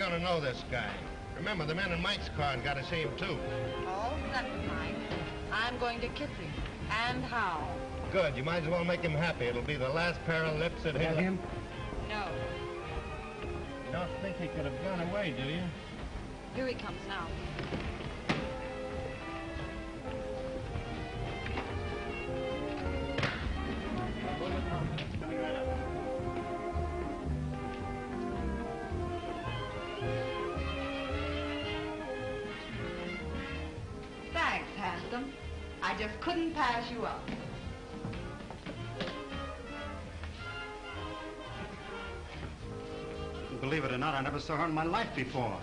going to know this guy. Remember, the men in Mike's car got to see him, too. Oh, that's Mike. I'm going to kiss him. And how? Good. You might as well make him happy. It'll be the last pair of lips that he'll... him? No. You don't think he could have gone away, do you? Here he comes now. Thanks, handsome. I just couldn't pass you up. Believe it or not, I never saw her in my life before.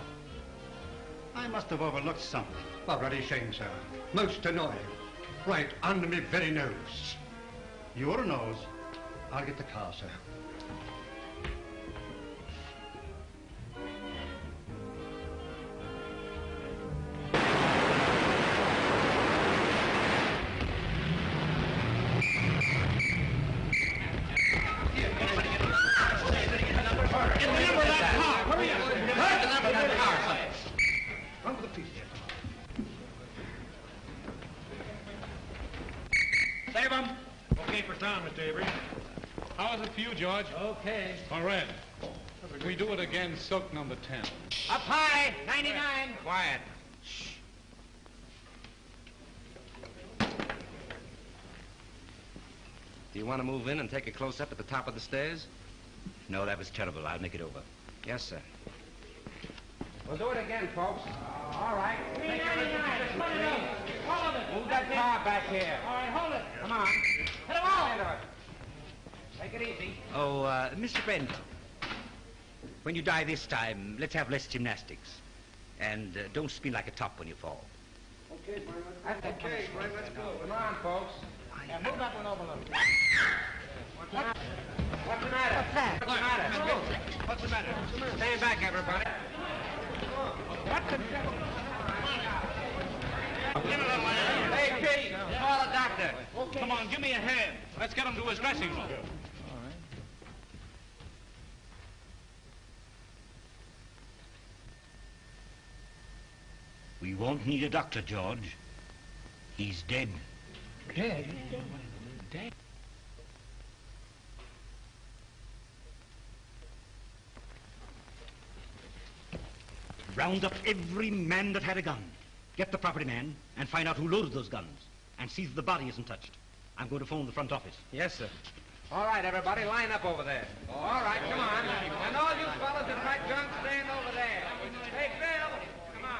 I must have overlooked something. Already shame, sir. Most annoying. Right under me very nose. Your nose. I'll get the car, sir. Save him. Okay for town, Mr. Avery. How's it for you, George? Okay. All right. We do it again, silk number 10. Up high, 99. Quiet. Do you want to move in and take a close-up at the top of the stairs? No, that was terrible. I'll make it over. Yes, sir. We'll do it again, folks. All right. 399. Hold it. Move that car back here. All right, hold it. Come on. Hit him all. Take it easy. Oh, Mr. Brent, when you die this time, let's have less gymnastics. And don't spin like a top when you fall. Okay, Frank. Okay, Frank, let's go. Come on, folks. Yeah, move that one over a little. What's the matter? What's the matter? What's that? What's the matter? What's the matter? Stand back, everybody. What the devil? Hey, Kitty, call a doctor. Okay. Come on, give me a hand. Let's get him to his dressing room. We won't need a doctor, George. He's dead. Dead? Dead? Round up every man that had a gun. Get the property man and find out who loaded those guns. And see that the body isn't touched. I'm going to phone the front office. Yes, sir. All right, everybody, line up over there. All right, come on. And all you fellas that pack guns, stand over there. Hey, Bill, come on.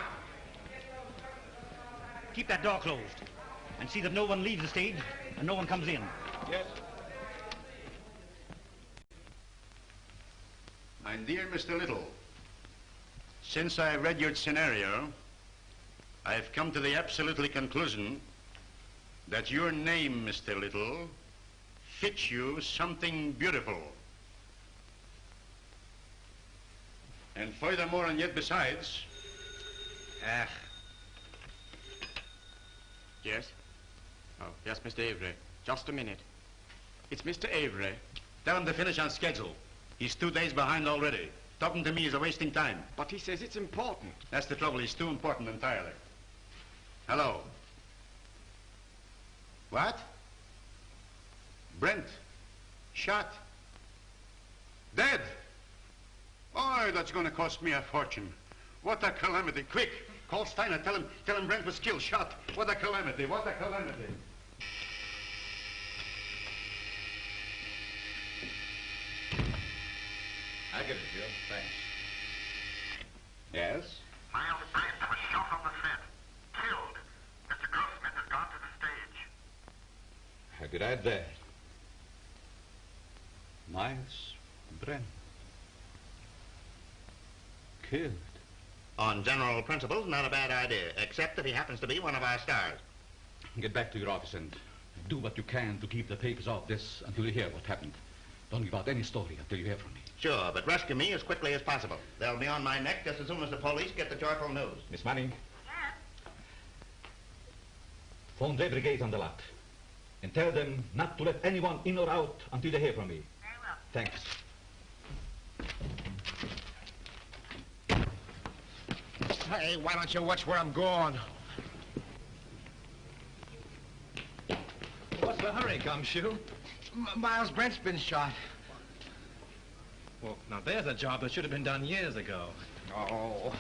Keep that door closed. And see that no one leaves the stage and no one comes in. Yes. My dear Mr. Little, since I read your scenario, I've come to the absolutely conclusion that your name, Mr. Little, fits you something beautiful. And furthermore, and yet besides... Yes? Oh, yes, Mr. Avery. Just a minute. It's Mr. Avery. Tell him to finish on schedule. He's 2 days behind already. Talking to me is a wasting time. But he says it's important. That's the trouble. He's too important entirely. Hello. What? Brent. Shot. Dead. Oh, that's going to cost me a fortune. What a calamity. Quick. Call Steiner. Tell him Brent was killed, shot. What a calamity. What a calamity. I get it, Joe. Thanks. Yes? Miles Brent was shot on the set. Killed. Mr. Grossmith has gone to the stage. How could I dare? Miles Brent. Killed. On general principles, not a bad idea, except that he happens to be one of our stars. Get back to your office and do what you can to keep the papers off this until you hear what happened. Don't give out any story until you hear from me. Sure, but rescue me as quickly as possible. They'll be on my neck just as soon as the police get the joyful news. Miss Manning. Yes? Phone every gate on the lot. And tell them not to let anyone in or out until they hear from me. Very well. Thanks. Hey, why don't you watch where I'm going? What's the hurry, Gumshoe? Miles Brent's been shot. Well, now there's a job that should have been done years ago. Oh.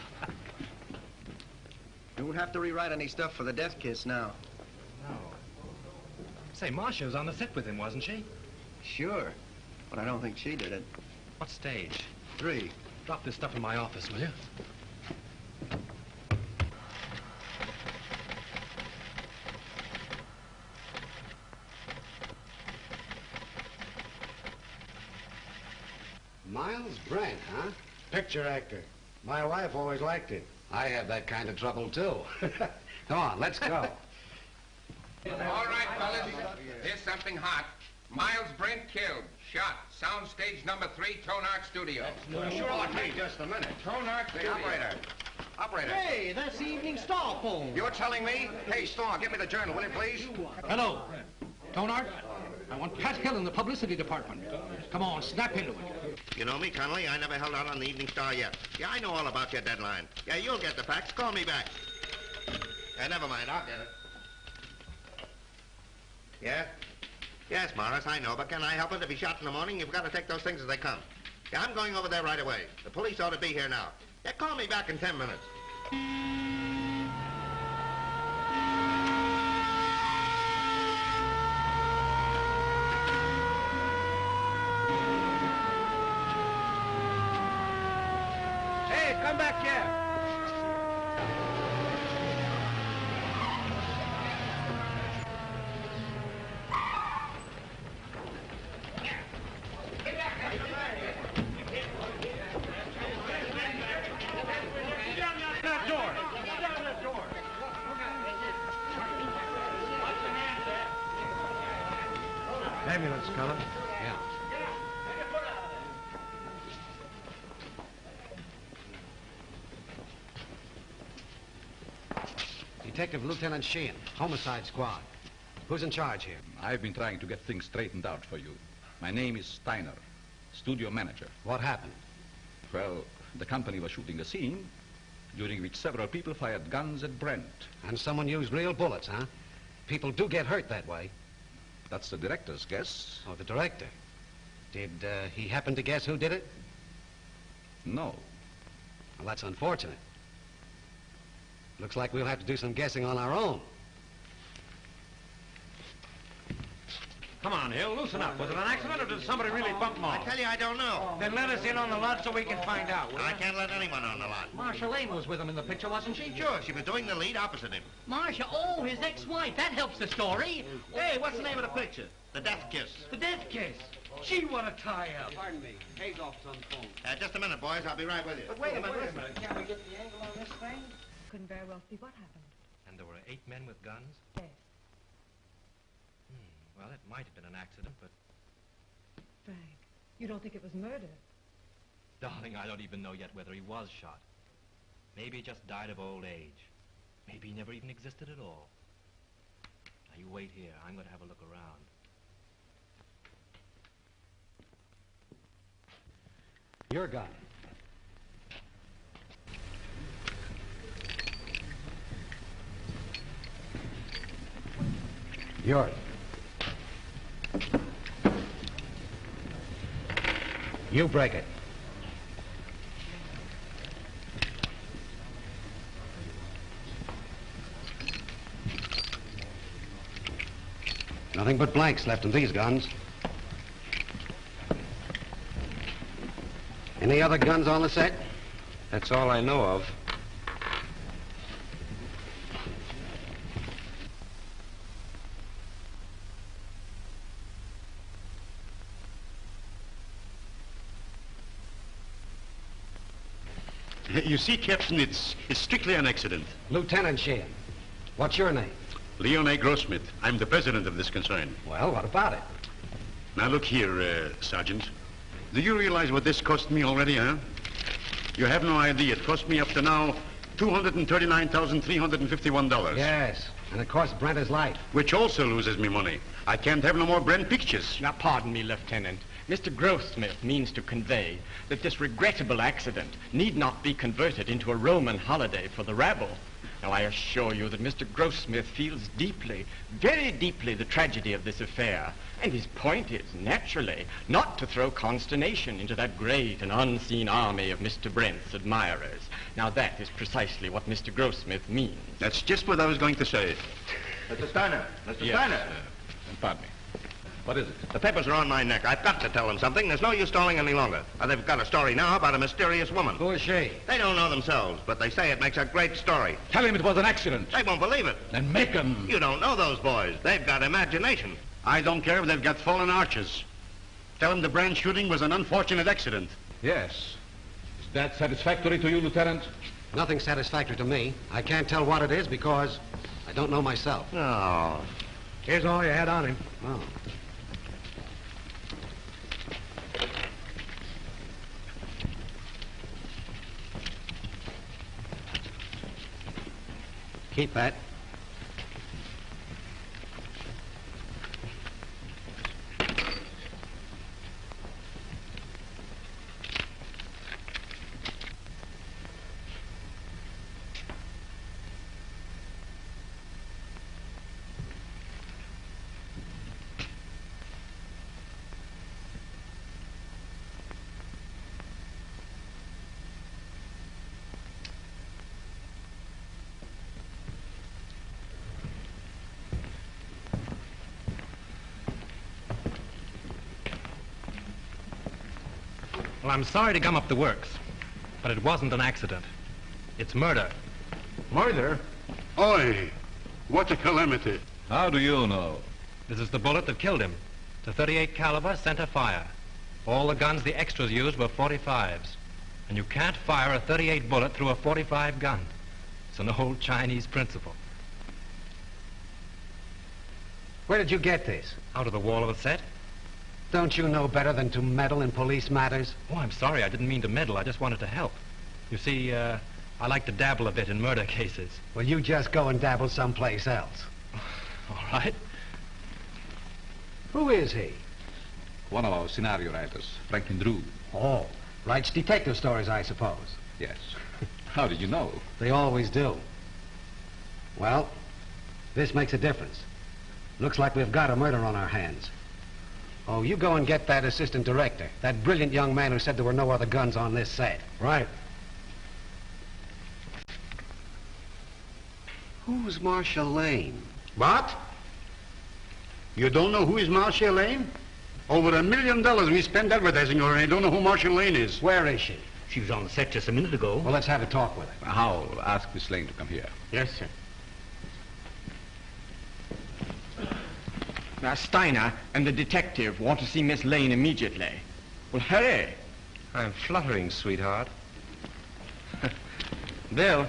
You won't have to rewrite any stuff for the death kiss now. No. Say, Marcia was on the set with him, wasn't she? Sure, but I don't think she did it. What stage? 3. Drop this stuff in my office, will you? Miles Brent, huh? Picture actor. My wife always liked him. I have that kind of trouble, too. Come on, let's go. All right, fellas. Here's something hot. Miles Brent killed. Shot. Soundstage number 3, Tone Art Studio. Sure ought me just a minute. Tone Art Studio. Operator. Hey, that's the Evening Star phone. You're telling me? Hey, Star, give me the journal, will you, please? Hello. Tonart, I want Pat Hill in the publicity department. Come on, snap into it. You know me, Connolly. I never held out on the Evening Star yet. Yeah, I know all about your deadline. Yeah, you'll get the facts. Call me back. Never mind. I'll get it. Yeah? Yes, Morris, I know, but can I help it? If he's shot in the morning, you've got to take those things as they come. Yeah, I'm going over there right away. The police ought to be here now. Yeah, call me back in 10 minutes. Hey, come back here. Ambulance, Colonel. Yeah. Detective Lieutenant Sheehan, Homicide Squad. Who's in charge here? I've been trying to get things straightened out for you. My name is Steiner, studio manager. What happened? Well, the company was shooting a scene during which several people fired guns at Brent. And someone used real bullets, huh? People do get hurt that way. That's the director's guess. Oh, the director. Did he happen to guess who did it? No. Well, that's unfortunate. Looks like we'll have to do some guessing on our own. Come on, Hill, loosen up. Was it an accident or did somebody really bump him I off? tell you, I don't know. Then let us in on the lot so we can find out. I can't let anyone on the lot. Marcia Lane was with him in the picture, wasn't she? Sure, she was doing the lead opposite him. Marcia, oh, his ex-wife. That helps the story. Hey, what's the name of the picture? The Death Kiss. The death kiss. Gee, what a tie-up. Pardon me. Hayes office on the phone. Just a minute, boys. I'll be right with you. But wait a minute, listen. Can't we get the angle on this thing? Couldn't very well see what happened. And there were 8 men with guns? Yes. Well, it might have been an accident, but... Frank, you don't think it was murder? Darling, I don't even know yet whether he was shot. Maybe he just died of old age. Maybe he never even existed at all. Now, you wait here. I'm going to have a look around. Your gun. Yours. You break it. Nothing but blanks left in these guns. Any other guns on the set? That's all I know of. You see, Captain, it's strictly an accident. Lieutenant Sheehan, what's your name? Leon A. Grossmith. I'm the president of this concern. Well, what about it? Now, look here, Sergeant. Do you realize what this cost me already, huh? You have no idea. It cost me up to now $239,351. Yes, and it cost Brent his life. Which also loses me money. I can't have no more Brent pictures. Now, pardon me, Lieutenant. Mr. Grossmith means to convey that this regrettable accident need not be converted into a Roman holiday for the rabble. Now, I assure you that Mr. Grossmith feels deeply, very deeply, the tragedy of this affair. And his point is, naturally, not to throw consternation into that great and unseen army of Mr. Brent's admirers. Now, that is precisely what Mr. Grossmith means. That's just what I was going to say. Mr. Steiner. Mr. Yes, Steiner. pardon me. What is it? The papers are on my neck. I've got to tell them something. There's no use stalling any longer. They've got a story now about a mysterious woman. Who is she? They don't know themselves, but they say it makes a great story. Tell him it was an accident. They won't believe it. Then make him. You don't know those boys. They've got imagination. I don't care if they've got fallen arches. Tell them the Brand shooting was an unfortunate accident. Yes. Is that satisfactory to you, Lieutenant? Nothing satisfactory to me. I can't tell what it is because I don't know myself. Oh. Here's all you had on him. Oh. Keep that. Well, I'm sorry to gum up the works, but it wasn't an accident. It's murder. Murder? Oi! What a calamity. How do you know? This is the bullet that killed him. It's a .38 caliber center fire. All the guns the extras used were .45s. And you can't fire a .38 bullet through a .45 gun. It's an old Chinese principle. Where did you get this? Out of the wall of the set? Don't you know better than to meddle in police matters? Oh, I'm sorry. I didn't mean to meddle. I just wanted to help. You see, I like to dabble a bit in murder cases. Well, you just go and dabble someplace else. All right. Who is he? One of our scenario writers, Franklin Drew. Oh, writes detective stories, I suppose. Yes. How did you know? They always do. Well, this makes a difference. Looks like we've got a murder on our hands. Oh, you go and get that assistant director, that brilliant young man who said there were no other guns on this set. Right. Who's Marshall Lane? What? You don't know who is Marcia Lane? Over $1 million we spent advertising her, and I don't know who Marcia Lane is. Where is she? She was on the set just a minute ago. Well, let's have a talk with her. Howell, ask Miss Lane to come here. Yes, sir. Now, Steiner and the detective want to see Miss Lane immediately. Well, hurry. I'm fluttering, sweetheart. Bill,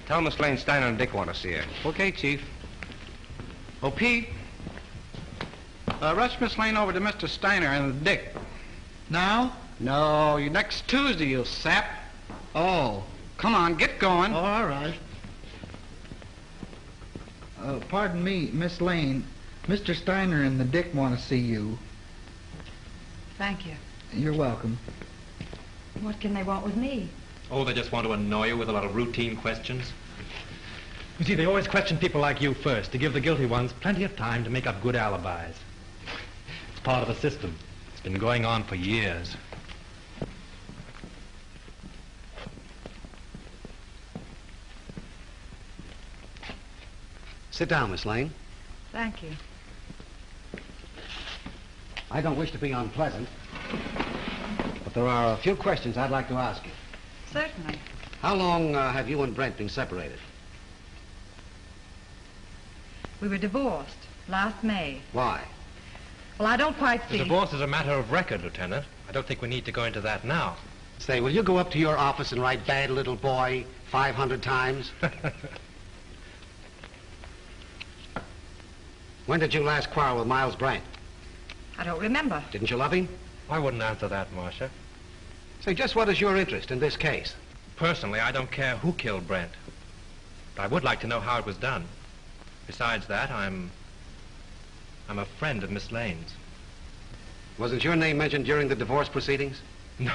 tell Miss Lane Steiner and Dick want to see her. Okay, Chief. Oh, Pete. Rush Miss Lane over to Mr. Steiner and Dick. Now? No, next Tuesday, you sap. Oh. Come on, get going. Oh, all right. Pardon me, Miss Lane. Mr. Steiner and the Dick want to see you. Thank you. You're welcome. What can they want with me? Oh, they just want to annoy you with a lot of routine questions. You see, they always question people like you first to give the guilty ones plenty of time to make up good alibis. It's part of the system. It's been going on for years. Sit down, Miss Lane. Thank you. I don't wish to be unpleasant, but there are a few questions I'd like to ask you. Certainly. How long have you and Brent been separated? We were divorced last May. Why? Well, I don't quite The see. divorce is a matter of record, Lieutenant. I don't think we need to go into that now. Say, will you go up to your office and write bad little boy 500 times? When did you last quarrel with Miles Brent? I don't remember. Didn't you love him? I wouldn't answer that, Marcia. Say, just what is your interest in this case? Personally, I don't care who killed Brent. But I would like to know how it was done. Besides that, I'm a friend of Miss Lane's. Wasn't your name mentioned during the divorce proceedings? No.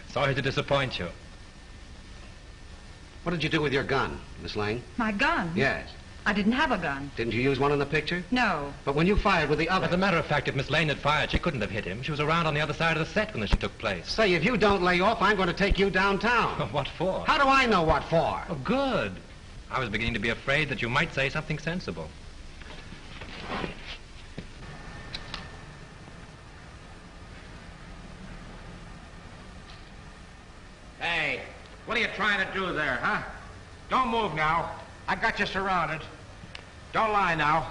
Sorry to disappoint you. What did you do with your gun, Miss Lane? My gun? Yes. I didn't have a gun. Didn't you use one in the picture? No. But when you fired with the other... As a matter of fact, if Miss Lane had fired, she couldn't have hit him. She was around on the other side of the set when the shit took place. Say, if you don't lay off, I'm going to take you downtown. What for? How do I know what for? Oh, good. I was beginning to be afraid that you might say something sensible. Hey, what are you trying to do there, huh? Don't move now. I got you surrounded. Don't lie now.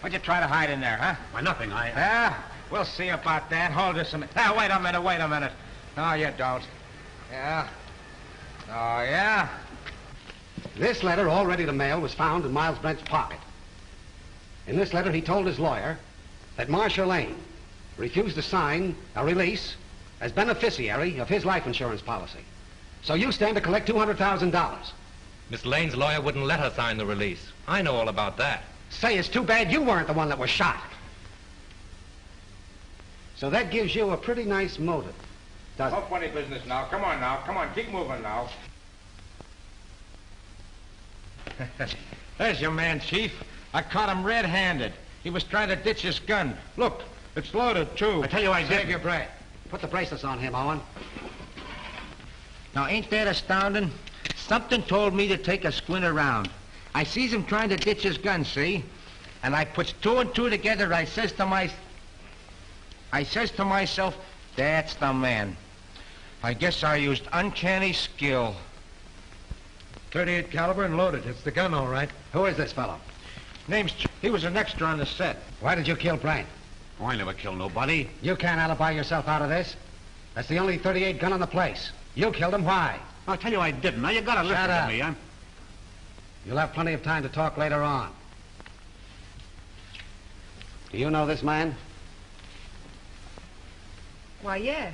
What'd you try to hide in there, huh? Why, nothing. Yeah? We'll see about that. Hold this a minute. Ah, wait a minute. No, you don't. Yeah? Oh, yeah? This letter, all ready to mail, was found in Miles Brent's pocket. In this letter, he told his lawyer that Marcia Lane refused to sign a release as beneficiary of his life insurance policy. So you stand to collect $200,000. Miss Lane's lawyer wouldn't let her sign the release. I know all about that. Say, it's too bad you weren't the one that was shot. So that gives you a pretty nice motive, doesn't No funny business now. Come on now. Come on, keep moving now. There's your man, Chief. I caught him red-handed. He was trying to ditch his gun. Look, it's loaded, too. I tell you I did. Save your breath. Put the bracelets on him, Owen. Now, ain't that astounding? Something told me to take a squint around. I sees him trying to ditch his gun, see? And I puts two and two together. I says to myself, that's the man. I guess I used uncanny skill. 38 caliber and loaded. It's the gun, all right. Who is this fellow? He was an extra on the set. Why did you kill Brent? Oh, I never killed nobody. You can't alibi yourself out of this. That's the only 38 gun on the place. You killed him. Why? I'll tell you I didn't. Now, you gotta listen to me. You'll have plenty of time to talk later on. Do you know this man? Why, yes.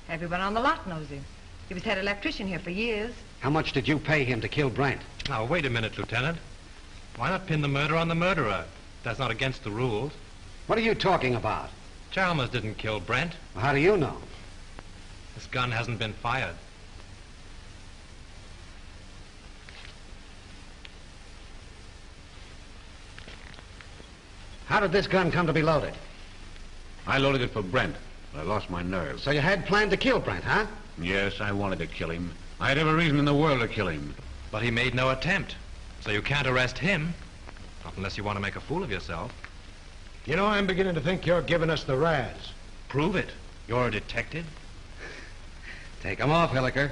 Everyone on the lot knows him. He was head electrician here for years. How much did you pay him to kill Brent? Now, wait a minute, Lieutenant. Why not pin the murder on the murderer? That's not against the rules. What are you talking about? Chalmers didn't kill Brent. Well, how do you know? This gun hasn't been fired. How did this gun come to be loaded? I loaded it for Brent, but I lost my nerve. So you had planned to kill Brent, huh? Yes, I wanted to kill him. I had every reason in the world to kill him. But he made no attempt. So you can't arrest him. Not unless you want to make a fool of yourself. You know, I'm beginning to think you're giving us the razz. Prove it. You're a detective. Take them off, Hilliker.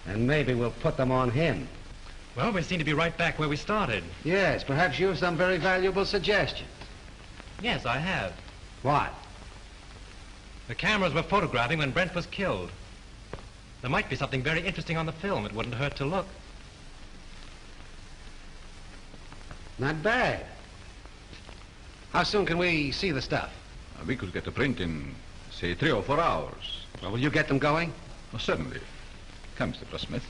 And maybe we'll put them on him. Well, we seem to be right back where we started. Yes, perhaps you have some very valuable suggestions. Yes, I have. What? The cameras were photographing when Brent was killed. There might be something very interesting on the film. It wouldn't hurt to look. Not bad. How soon can we see the stuff? We could get a print in, say, 3 or 4 hours. Well, will you get them going? Oh, certainly. Come, Mr. Smith.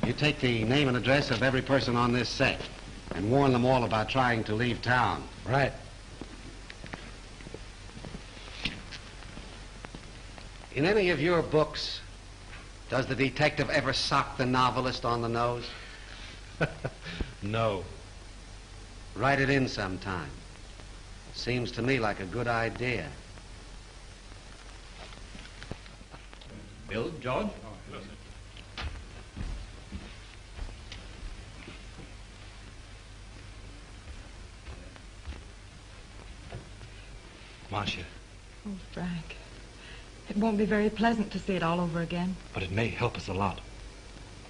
You take the name and address of every person on this set and warn them all about trying to leave town. Right. In any of your books, does the detective ever sock the novelist on the nose? No. Write it in sometime. Seems to me like a good idea. Bill, George? Marcia. Oh, Frank. It won't be very pleasant to see it all over again. But it may help us a lot.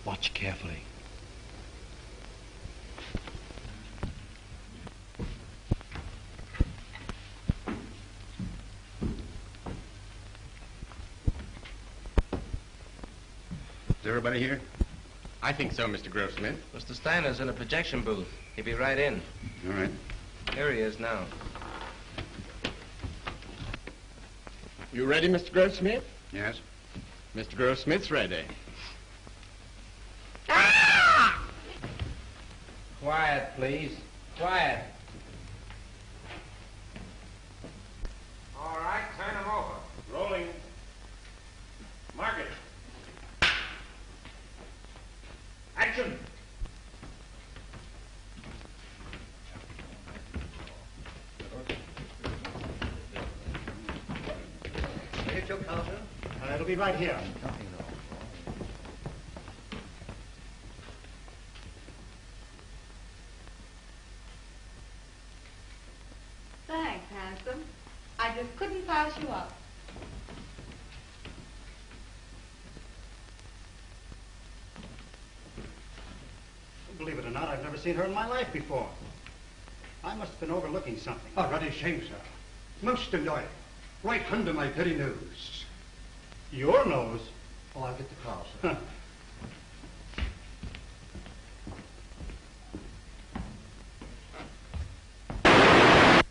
Watch carefully. Is everybody here? I think so, Mr. Grossmith. Mr. Steiner's in a projection booth. He'll be right in. All right. Here he is now. You ready, Mr. Grossmith? Yes. Mr. Grossmith's ready. Quiet, please. Quiet. Action! Here's your counter. It'll be right here. Thanks, handsome. I just couldn't pass you up. Believe it or not, I've never seen her in my life before. I must have been overlooking something. Oh, bloody shame, sir. Most annoying. Right under my very nose. Your nose? Oh, I'll get the car, sir.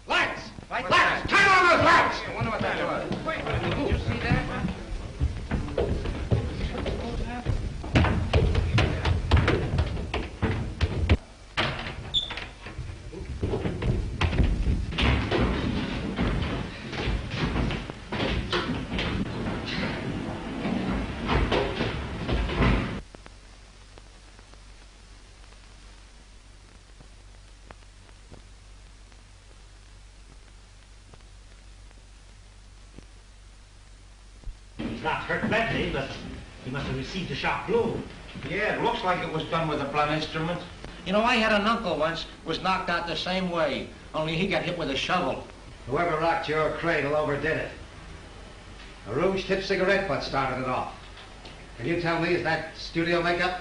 Lights! Lights! Lights! Turn on those lights! I wonder what that was. Wait, did you see that? He's not hurt badly, but he must have received a sharp blow. Yeah, it looks like it was done with a blunt instrument. You know, I had an uncle once was knocked out the same way, only he got hit with a shovel. Whoever rocked your cradle overdid it. A rouge-tipped cigarette butt started it off. Can you tell me, is that studio makeup?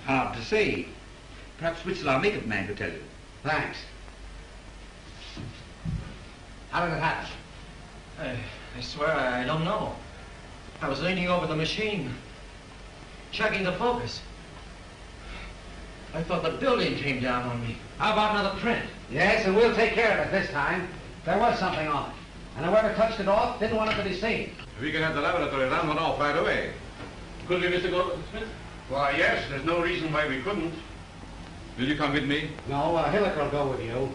Hard to say. Perhaps Witzel, our makeup man, could tell you. Thanks. How did it happen? I swear I don't know. I was leaning over the machine, checking the focus. I thought the building came down on me. How about another print? Yes, and we'll take care of it this time. There was something on it. And whoever touched it off didn't want it to be seen. We can have the laboratory run one off right away. Could we, Mr. Goldsmith? Why, yes, there's no reason why we couldn't. Will you come with me? No, Hilliker will go with you.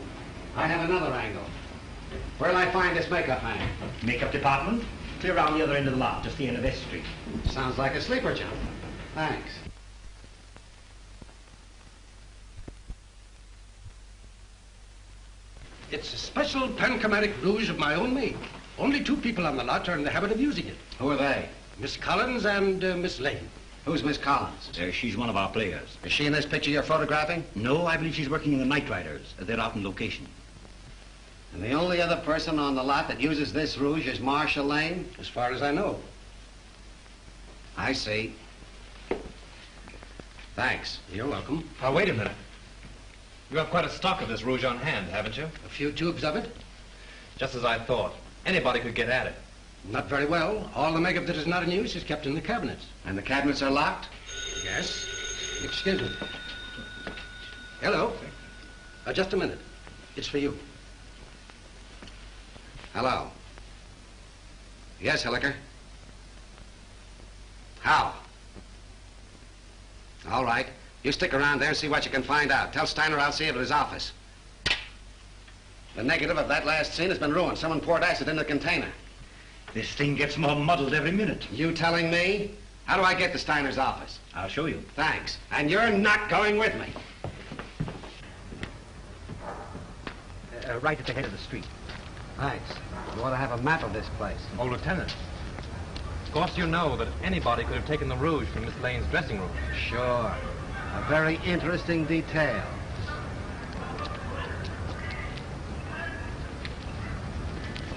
I have another angle. Where'll I find this makeup man? Makeup department? Clear around the other end of the lot, just the end of S Street. Sounds like a sleeper job. Thanks. It's a special panchromatic rouge of my own make. Only 2 people on the lot are in the habit of using it. Who are they? Miss Collins and Miss Lane. Who's Miss Collins? She's one of our players. Is she in this picture you're photographing? No, I believe she's working in the Night Riders. They're out on location. And the only other person on the lot that uses this rouge is Marcia Lane? As far as I know. I see. Thanks. You're welcome. Now, wait a minute. You have quite a stock of this rouge on hand, haven't you? A few tubes of it? Just as I thought. Anybody could get at it. Not very well. All the makeup that is not in use is kept in the cabinets. And the cabinets are locked? Yes. Excuse me. Hello. Just a minute. It's for you. Hello. Yes, Hilliker. How? All right. You stick around there and see what you can find out. Tell Steiner I'll see you at his office. The negative of that last scene has been ruined. Someone poured acid in the container. This thing gets more muddled every minute. You telling me? How do I get to Steiner's office? I'll show you. Thanks. And you're not going with me. Right at the head of the street. Thanks. You ought to have a map of this place. Oh, Lieutenant. Of course you know that anybody could have taken the rouge from Miss Lane's dressing room. Sure. A very interesting detail.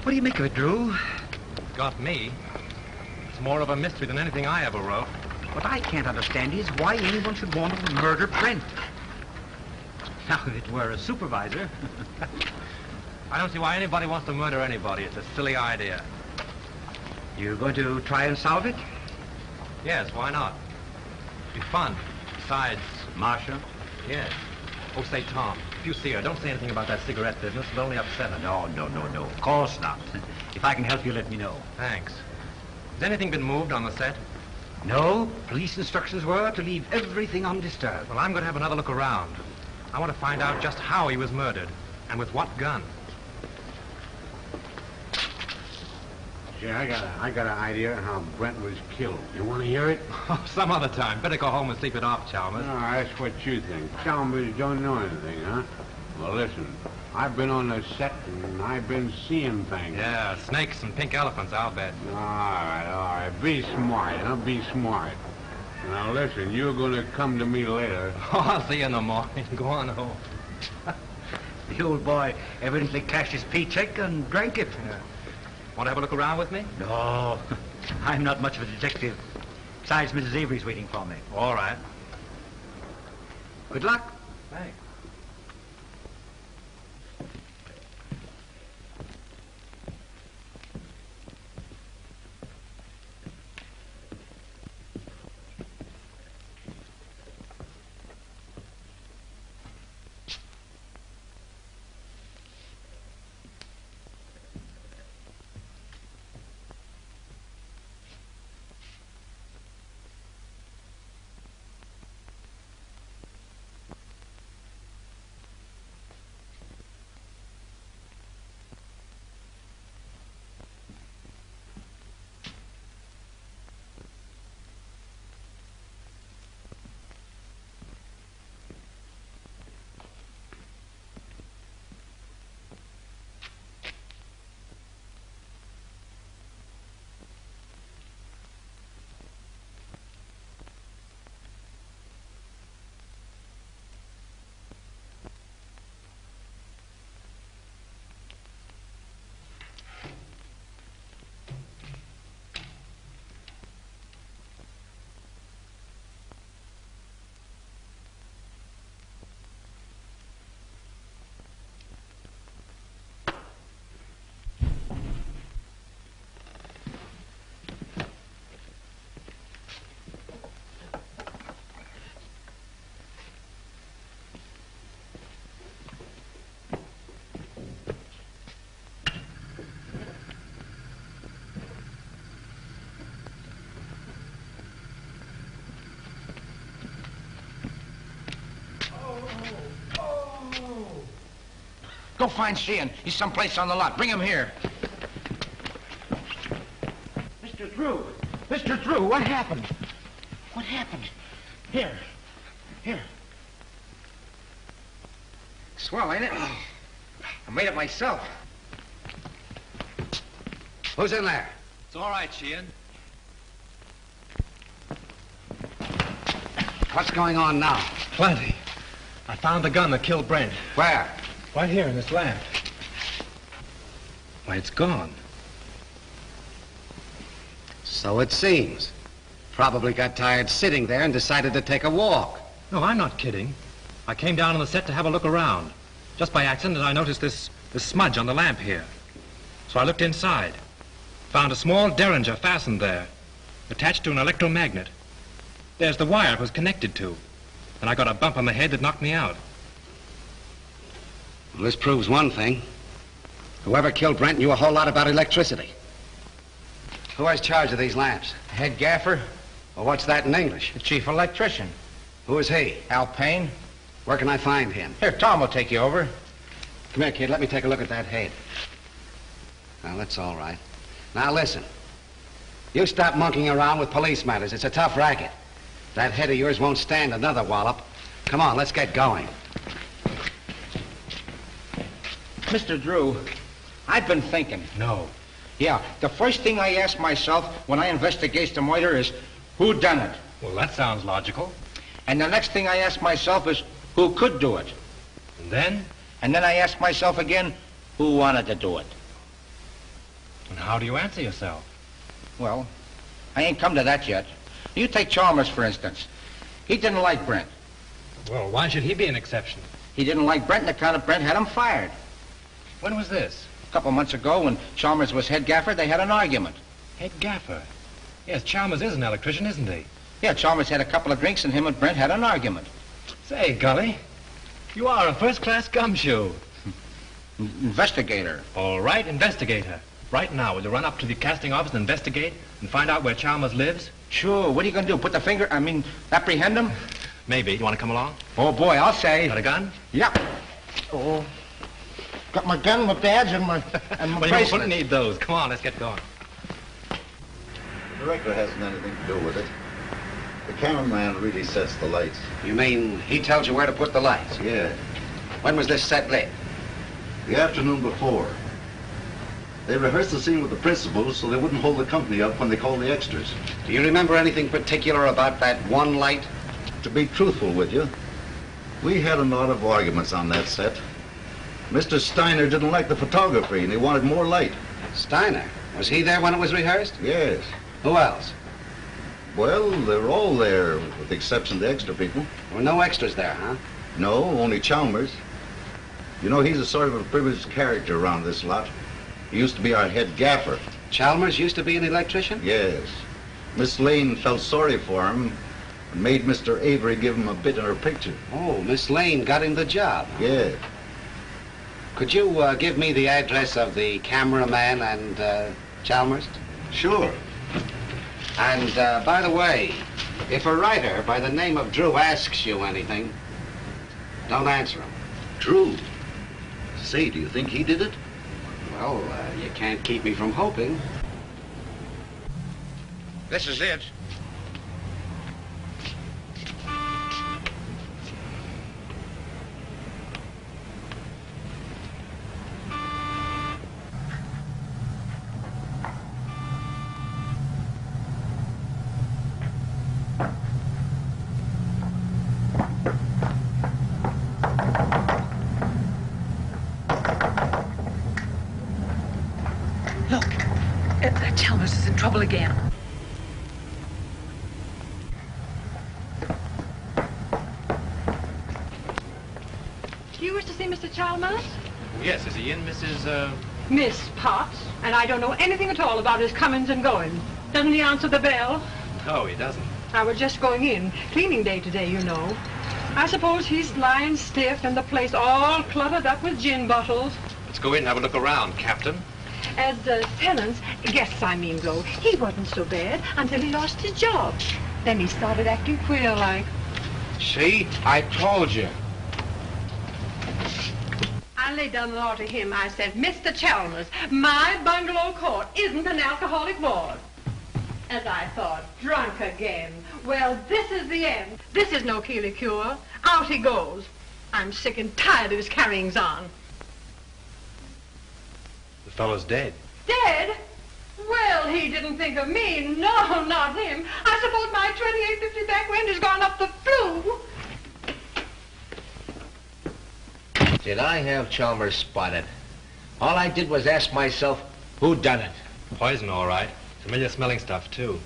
What do you make of it, Drew? Got me. It's more of a mystery than anything I ever wrote. What I can't understand is why anyone should want to murder Brent. Now, if it were a supervisor... I don't see why anybody wants to murder anybody. It's a silly idea. You're going to try and solve it? Yes, why not? It'd be fun. Besides... Marcia? Yes. Oh, say, Tom, if you see her, don't say anything about that cigarette business. It'll only upset her. No. Of course not. If I can help you, let me know. Thanks. Has anything been moved on the set? No. Police instructions were to leave everything undisturbed. Well, I'm going to have another look around. I want to find out just how he was murdered and with what gun. Yeah, I got an idea how Brent was killed. You want to hear it? Oh, some other time. Better go home and sleep it off, Chalmers. No, that's what you think. Chalmers don't know anything, huh? Well, listen. I've been on the set and I've been seeing things. Yeah, snakes and pink elephants, I'll bet. All right. Be smart, huh? Be smart. Now, listen, you're going to come to me later. Oh, I'll see you in the morning. Go on home. The old boy evidently cashed his paycheck and drank it. Yeah. Want to have a look around with me? No, I'm not much of a detective. Besides, Mrs. Avery's waiting for me. All right. Good luck. Thanks. Go find Sheehan. He's someplace on the lot. Bring him here. Mr. Drew! Mr. Drew, what happened? What happened? Here. Swell, ain't it? I made it myself. Who's in there? It's all right, Sheehan. What's going on now? Plenty. I found the gun that killed Brent. Where? Right here in this lamp. Why, it's gone. So it seems. Probably got tired sitting there and decided to take a walk. No, I'm not kidding. I came down on the set to have a look around. Just by accident, I noticed this smudge on the lamp here. So I looked inside. Found a small derringer fastened there, attached to an electromagnet. There's the wire it was connected to. And I got a bump on the head that knocked me out. Well, this proves one thing. Whoever killed Brent knew a whole lot about electricity. Who has charge of these lamps? Head gaffer, Well, what's that in English? the chief electrician. Who is he? Al Payne. Where can I find him? Here, Tom will take you over. Come here, kid. Let me take a look at that head. Well, that's all right. Now, listen. You stop monkeying around with police matters. It's a tough racket. That head of yours won't stand another wallop. Come on, let's get going. Mr. Drew, I've been thinking. No. Yeah, the first thing I ask myself when I investigate the murder is, who done it? Well, that sounds logical. And the next thing I ask myself is, who could do it? And then? And then I ask myself again, who wanted to do it? And how do you answer yourself? Well, I ain't come to that yet. You take Chalmers, for instance. He didn't like Brent. Well, why should he be an exception? He didn't like Brent on account of Brent had him fired. When was this? A couple months ago, when Chalmers was head gaffer, they had an argument. Head gaffer? Yes, Chalmers is an electrician, isn't he? Yeah, Chalmers had a couple of drinks, and him and Brent had an argument. Say, Gully, you are a first-class gumshoe. Investigator. All right, investigator. Right now, will you run up to the casting office and investigate and find out where Chalmers lives? Sure. What are you going to do? Apprehend him? Maybe. You want to come along? Oh, boy, I'll say. Got a gun? Yep. Oh. Got my gun, my badge, and my Well, you bracelet. won't need those. Come on, let's get going. The director hasn't anything to do with it. The cameraman really sets the lights. You mean he tells you where to put the lights? Yeah. When was this set lit? The afternoon before. They rehearsed the scene with the principals so they wouldn't hold the company up when they called the extras. Do you remember anything particular about that one light? To be truthful with you, we had a lot of arguments on that set. Mr. Steiner didn't like the photography and he wanted more light. Steiner? Was he there when it was rehearsed? Yes. Who else? Well, they were all there, with the exception of the extra people. There were no extras there, huh? No, only Chalmers. You know, he's a sort of a privileged character around this lot. He used to be our head gaffer. Chalmers used to be an electrician? Yes. Miss Lane felt sorry for him and made Mr. Avery give him a bit in her picture. Oh, Miss Lane got him the job. Yeah. Could you give me the address of the cameraman and Chalmers? Sure. And by the way, if a writer by the name of Drew asks you anything, don't answer him. Drew? Say, do you think he did it? Well, you can't keep me from hoping. This is it. Chalmers is in trouble again. Do you wish to see Mr. Chalmers? Yes, is he in, Mrs. Miss Potts. And I don't know anything at all about his comings and goings. Doesn't he answer the bell? No, he doesn't. I was just going in. Cleaning day today, you know. I suppose he's lying stiff and the place all cluttered up with gin bottles. Let's go in and have a look around, Captain. As tenants, guests I mean though, he wasn't so bad until he lost his job. Then he started acting queer like. See? I told you. I laid down the law to him. I said, Mr. Chalmers, my bungalow court isn't an alcoholic ward. As I thought, drunk again. Well, this is the end. This is no Keeley cure. Out he goes. I'm sick and tired of his carryings on. The fellow's dead. Dead? Well, he didn't think of me. No, not him. I suppose my 2850 back wind has gone up the flue. Did I have Chalmers spotted? All I did was ask myself, who done it? Poison, all right. Familiar smelling stuff, too.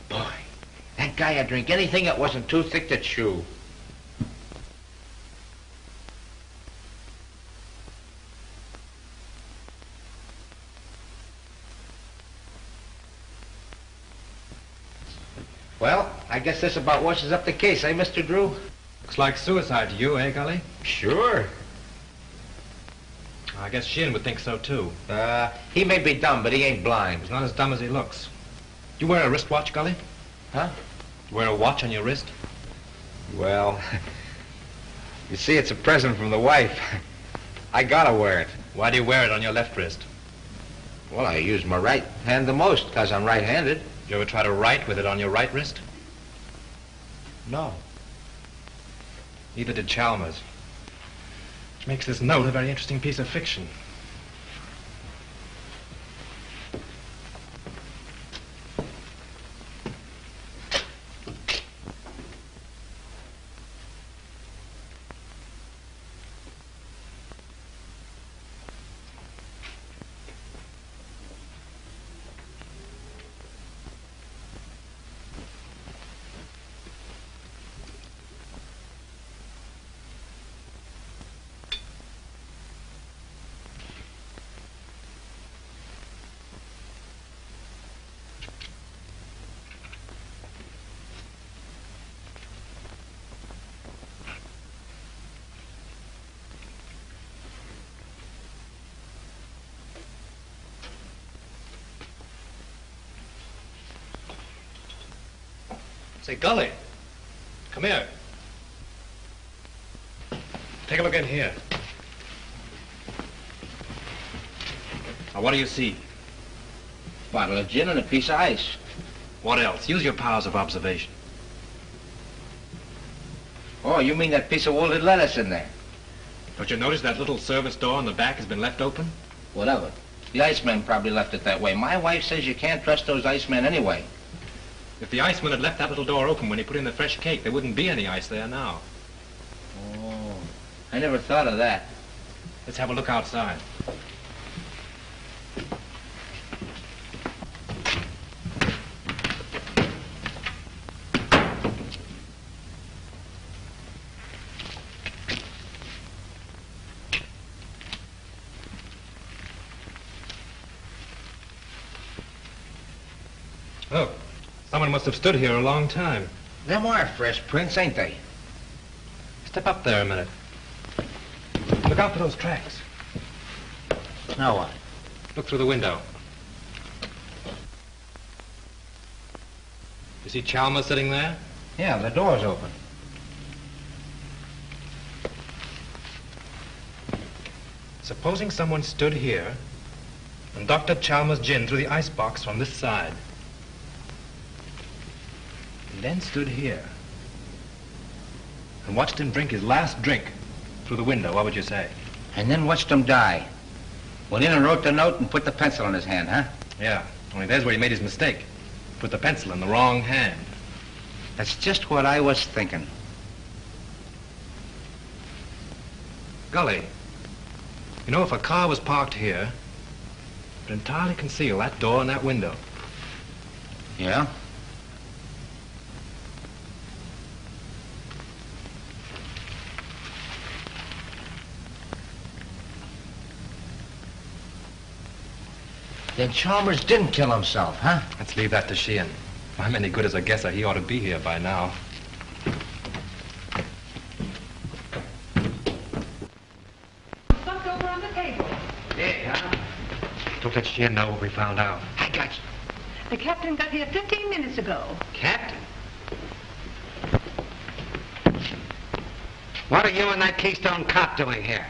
Boy, that guy would drink anything that wasn't too thick to chew. Well, I guess this about washes up the case, eh, Mr. Drew? Looks like suicide to you, eh, Gully? Sure. I guess Sheehan would think so, too. He may be dumb, but he ain't blind. He's not as dumb as he looks. You wear a wristwatch, Gully? Huh? You wear a watch on your wrist? Well, you see, it's a present from the wife. I gotta wear it. Why do you wear it on your left wrist? Well, I use my right hand the most, because I'm right-handed. You ever try to write with it on your right wrist? No. Neither did Chalmers. Which makes this note a very interesting piece of fiction. Say, Gully, come here. Take a look in here. Now, what do you see? Bottle of gin and a piece of ice. What else? Use your powers of observation. Oh, you mean that piece of wilted lettuce in there? Don't you notice that little service door on the back has been left open? Whatever. The iceman probably left it that way. My wife says you can't trust those icemen anyway. If the iceman had left that little door open when he put in the fresh cake, there wouldn't be any ice there now. Oh, I never thought of that. Let's have a look outside. Look, someone must have stood here a long time. Them are fresh prints, ain't they? Step up there a minute. Look out for those tracks. Now what? Look through the window. You see Chalmers sitting there? Yeah, the door's open. Supposing someone stood here and doctored Chalmers' gin through the icebox from this side. And then stood here and watched him drink his last drink through the window, what would you say? And then watched him die. Went in and wrote the note and put the pencil in his hand, huh? Yeah, only there's where he made his mistake. Put the pencil in the wrong hand. That's just what I was thinking. Golly, you know, if a car was parked here, it would entirely conceal that door and that window. Yeah? Then Chalmers didn't kill himself, huh? Let's leave that to Sheehan. If I'm any good as a guesser, he ought to be here by now. Stuffed over on the table. Yeah, huh? Don't let Sheehan know what we found out. I got you. The captain got here 15 minutes ago. Captain? What are you and that Keystone cop doing here?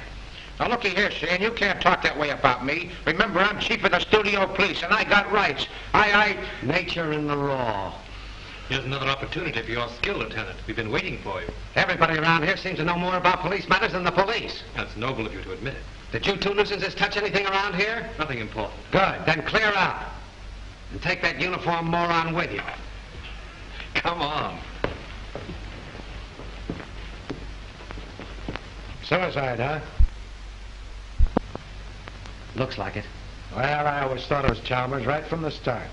Now, looky here, Shane, you can't talk that way about me. Remember, I'm chief of the studio police, and I got rights. Nature and the law. Here's another opportunity for your skill, Lieutenant. We've been waiting for you. Everybody around here seems to know more about police matters than the police. That's noble of you to admit it. Did you two nuisances touch anything around here? Nothing important. Good. Then clear out. And take that uniform moron with you. Come on. Suicide, huh? Looks like it. Well, I always thought it was Chalmers right from the start.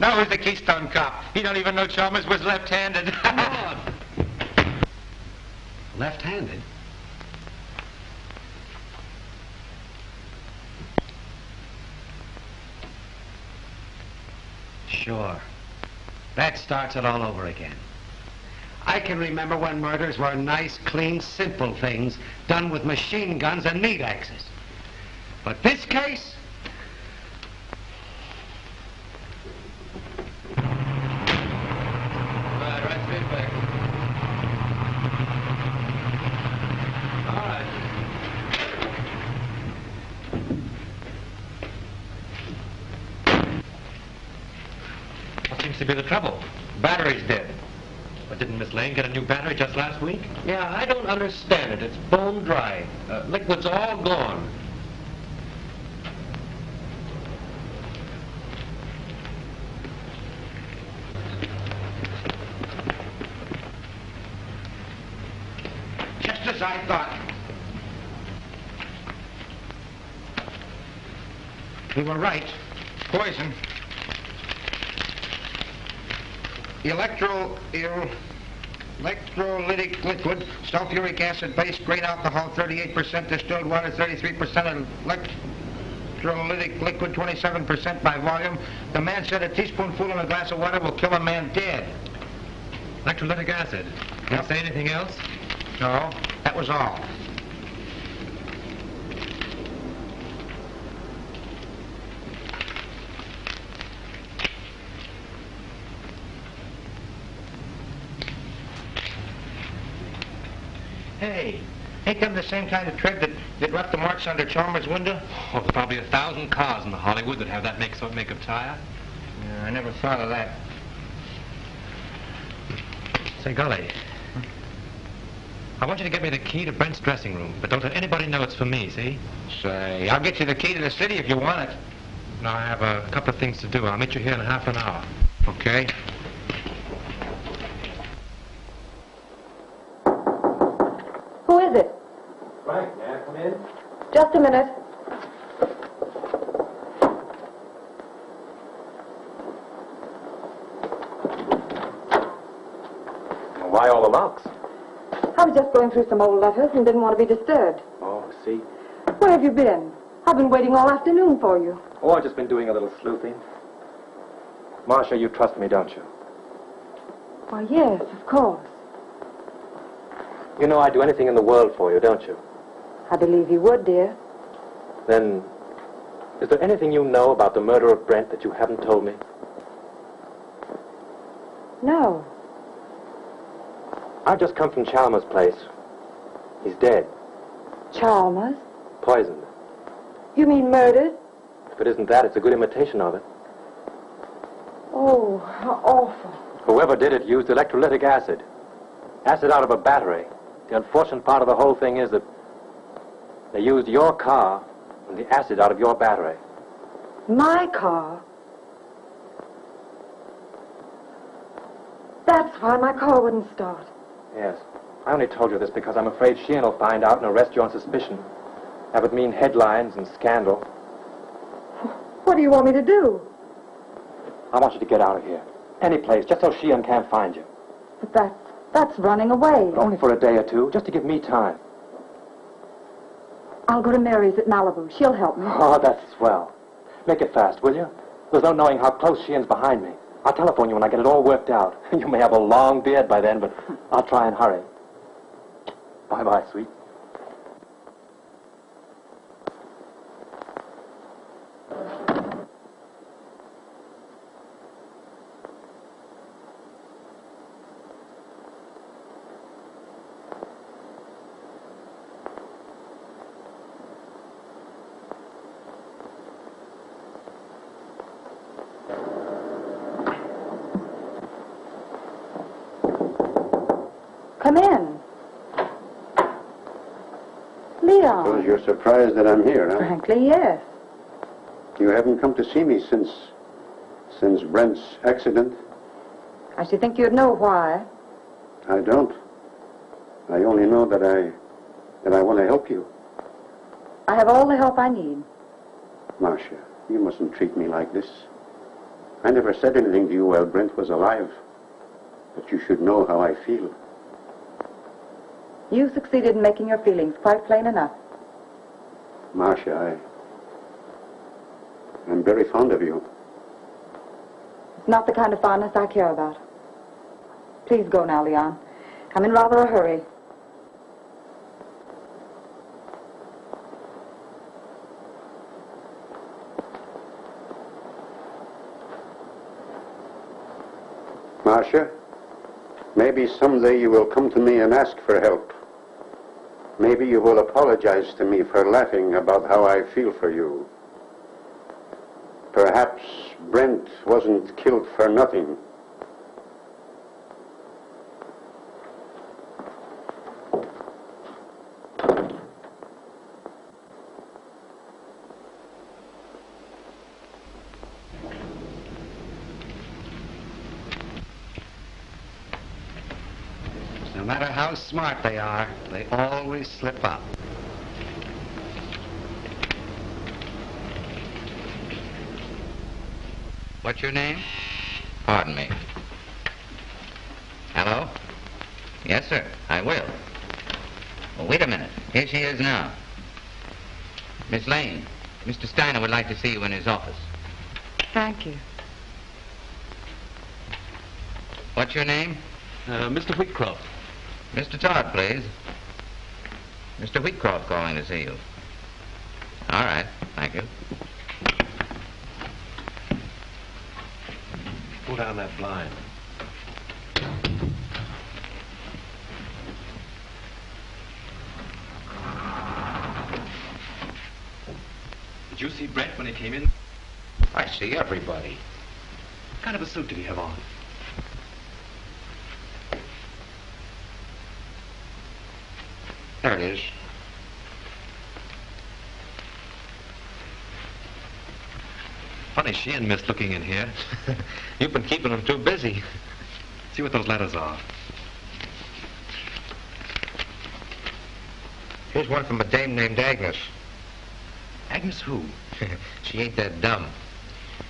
Now who's the Keystone cop? He don't even know Chalmers was left-handed. Come on. Left-handed? Sure. That starts it all over again. I can remember when murders were nice, clean, simple things done with machine guns and meat axes. But this case? Right straight back. All right. What seems to be the trouble? Battery's dead. But didn't Miss Lane get a new battery just last week? Yeah, I don't understand it. It's bone dry. Liquid's all gone. Just as I thought. We were right. Poison. Electrolytic liquid, sulfuric acid base, great alcohol, 38%, distilled water, 33%, electrolytic liquid, 27% by volume. The man said a teaspoonful in a glass of water will kill a man dead. Electrolytic acid. Did you say anything else? No, that was all. Hey, Ain't them the same kind of tread that left the marks under Chalmers' window? Oh, there's probably 1,000 cars in Hollywood that have that make of tire. Yeah, I never thought of that. Say, golly. I want you to get me the key to Brent's dressing room, but don't let anybody know it's for me, see? Say, I'll get you the key to the city if you want it. No, I have a couple of things to do. I'll meet you here in half an hour. Okay. Who is it? Frank, may I come in? Just a minute. Why all the locks? I was just going through some old letters and didn't want to be disturbed. Oh, see? Where have you been? I've been waiting all afternoon for you. Oh, I've just been doing a little sleuthing. Marcia, you trust me, don't you? Why, yes, of course. You know I'd do anything in the world for you, don't you? I believe you would, dear. Then, is there anything you know about the murder of Brent that you haven't told me? No. I've just come from Chalmers' place. He's dead. Chalmers? Poisoned. You mean murdered? If it isn't that, it's a good imitation of it. Oh, how awful. Whoever did it used electrolytic acid. Acid out of a battery. The unfortunate part of the whole thing is that they used your car and the acid out of your battery. My car? That's why my car wouldn't start. Yes. I only told you this because I'm afraid Sheehan will find out and arrest you on suspicion. That would mean headlines and scandal. What do you want me to do? I want you to get out of here. Any place, just so Sheehan can't find you. But that's running away. But only for a day or two, just to give me time. I'll go to Mary's at Malibu. She'll help me. Oh, that's swell. Make it fast, will you? There's no knowing how close Sheehan's behind me. I'll telephone you when I get it all worked out. You may have a long beard by then, but I'll try and hurry. Bye-bye, sweet. Come in. Leon. Suppose you're surprised that I'm here, huh? Frankly, yes. You haven't come to see me since Brent's accident? I should think you'd know why. I don't. I only know that I want to help you. I have all the help I need. Marcia, you mustn't treat me like this. I never said anything to you while Brent was alive. But you should know how I feel. You succeeded in making your feelings quite plain enough. Marcia, I'm very fond of you. It's not the kind of fondness I care about. Please go now, Leon. I'm in rather a hurry. Marcia, maybe someday you will come to me and ask for help. Maybe you will apologize to me for laughing about how I feel for you. Perhaps Brent wasn't killed for nothing. No matter how smart they are, they always slip up. What's your name? Pardon me. Hello? Yes, sir, I will. Well, wait a minute. Here she is now. Miss Lane, Mr. Steiner would like to see you in his office. Thank you. What's your name? Mr. Whitcroft. Mr. Todd, please. Mr. Wheatcroft calling to see you. All right, thank you. Pull down that blind. you see Brent when he came in? I see everybody. What kind of a suit did he have on? There it is. Funny she and Miss looking in here. You've been keeping them too busy. See what those letters are. Here's one from a dame named Agnes. Agnes who? She ain't that dumb.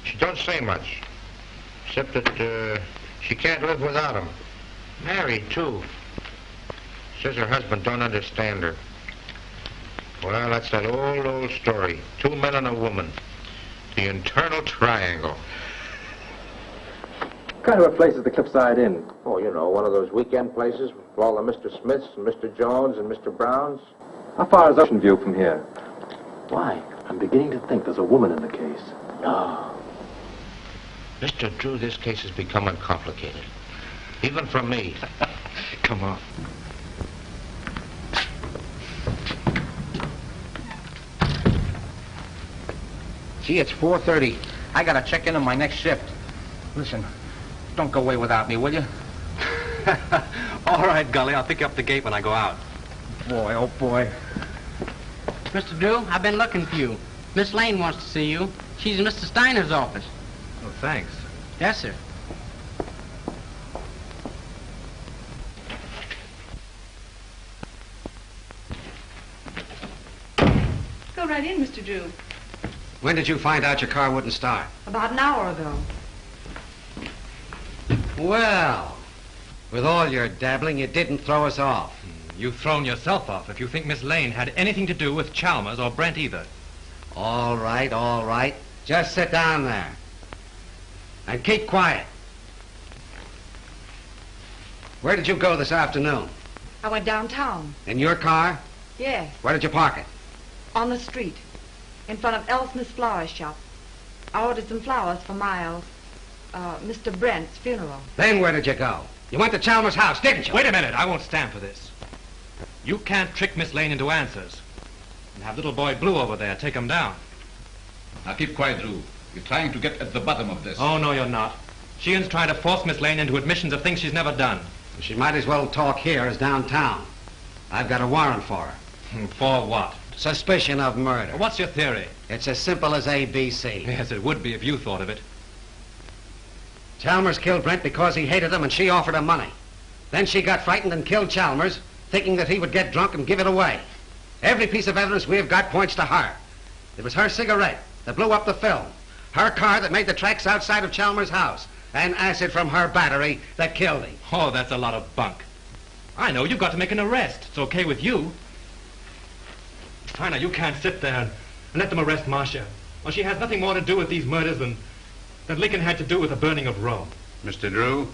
She don't say much. Except that she can't live without him. Married, too. Says her husband don't understand her. Well, that's that old story. 2 men and a woman. The internal triangle. What kind of a place is the Cliffside Inn? Oh, you know, one of those weekend places with all the Mr. Smiths and Mr. Jones and Mr. Browns. How far is Ocean View from here? Why, I'm beginning to think there's a woman in the case. No. Mr. Drew, this case is becoming complicated. Even for me. Come on. Gee, it's 4:30. I gotta check in on my next shift. Listen, don't go away without me, will you? All right, Gully. I'll pick you up the gate when I go out. Boy, oh boy. Mr. Drew, I've been looking for you. Miss Lane wants to see you. She's in Mr. Steiner's office. Oh, thanks. Yes, sir. Go right in, Mr. Drew. When did you find out your car wouldn't start? About an hour ago. Well, with all your dabbling, you didn't throw us off. You've thrown yourself off if you think Miss Lane had anything to do with Chalmers or Brent either. All right, all right. Just sit down there. And keep quiet. Where did you go this afternoon? I went downtown. In your car? Yes, Where did you park it? on the street, in front of L. Smith's flower shop. I ordered some flowers for Miles, Mr. Brent's funeral. Then where did you go? You went to Chalmers' house, didn't you? Wait a minute. I won't stand for this. You can't trick Miss Lane into answers. And have little boy Blue over there take him down. Now keep quiet, Drew. You're trying to get at the bottom of this. Oh, no, you're not. Sheehan's trying to force Miss Lane into admissions of things she's never done. She might as well talk here as downtown. I've got a warrant for her. For what? Suspicion of murder. What's your theory? It's as simple as ABC. Yes, it would be if you thought of it. Chalmers killed Brent because he hated him and she offered him money. Then she got frightened and killed Chalmers, thinking that he would get drunk and give it away. Every piece of evidence we've got points to her. It was her cigarette that blew up the film, her car that made the tracks outside of Chalmers' house, and acid from her battery that killed him. Oh, that's a lot of bunk. I know, you've got to make an arrest. It's okay with you. Steiner, you can't sit there and let them arrest Marcia. Well, she has nothing more to do with these murders than Lincoln had to do with the burning of Rome. Mr. Drew,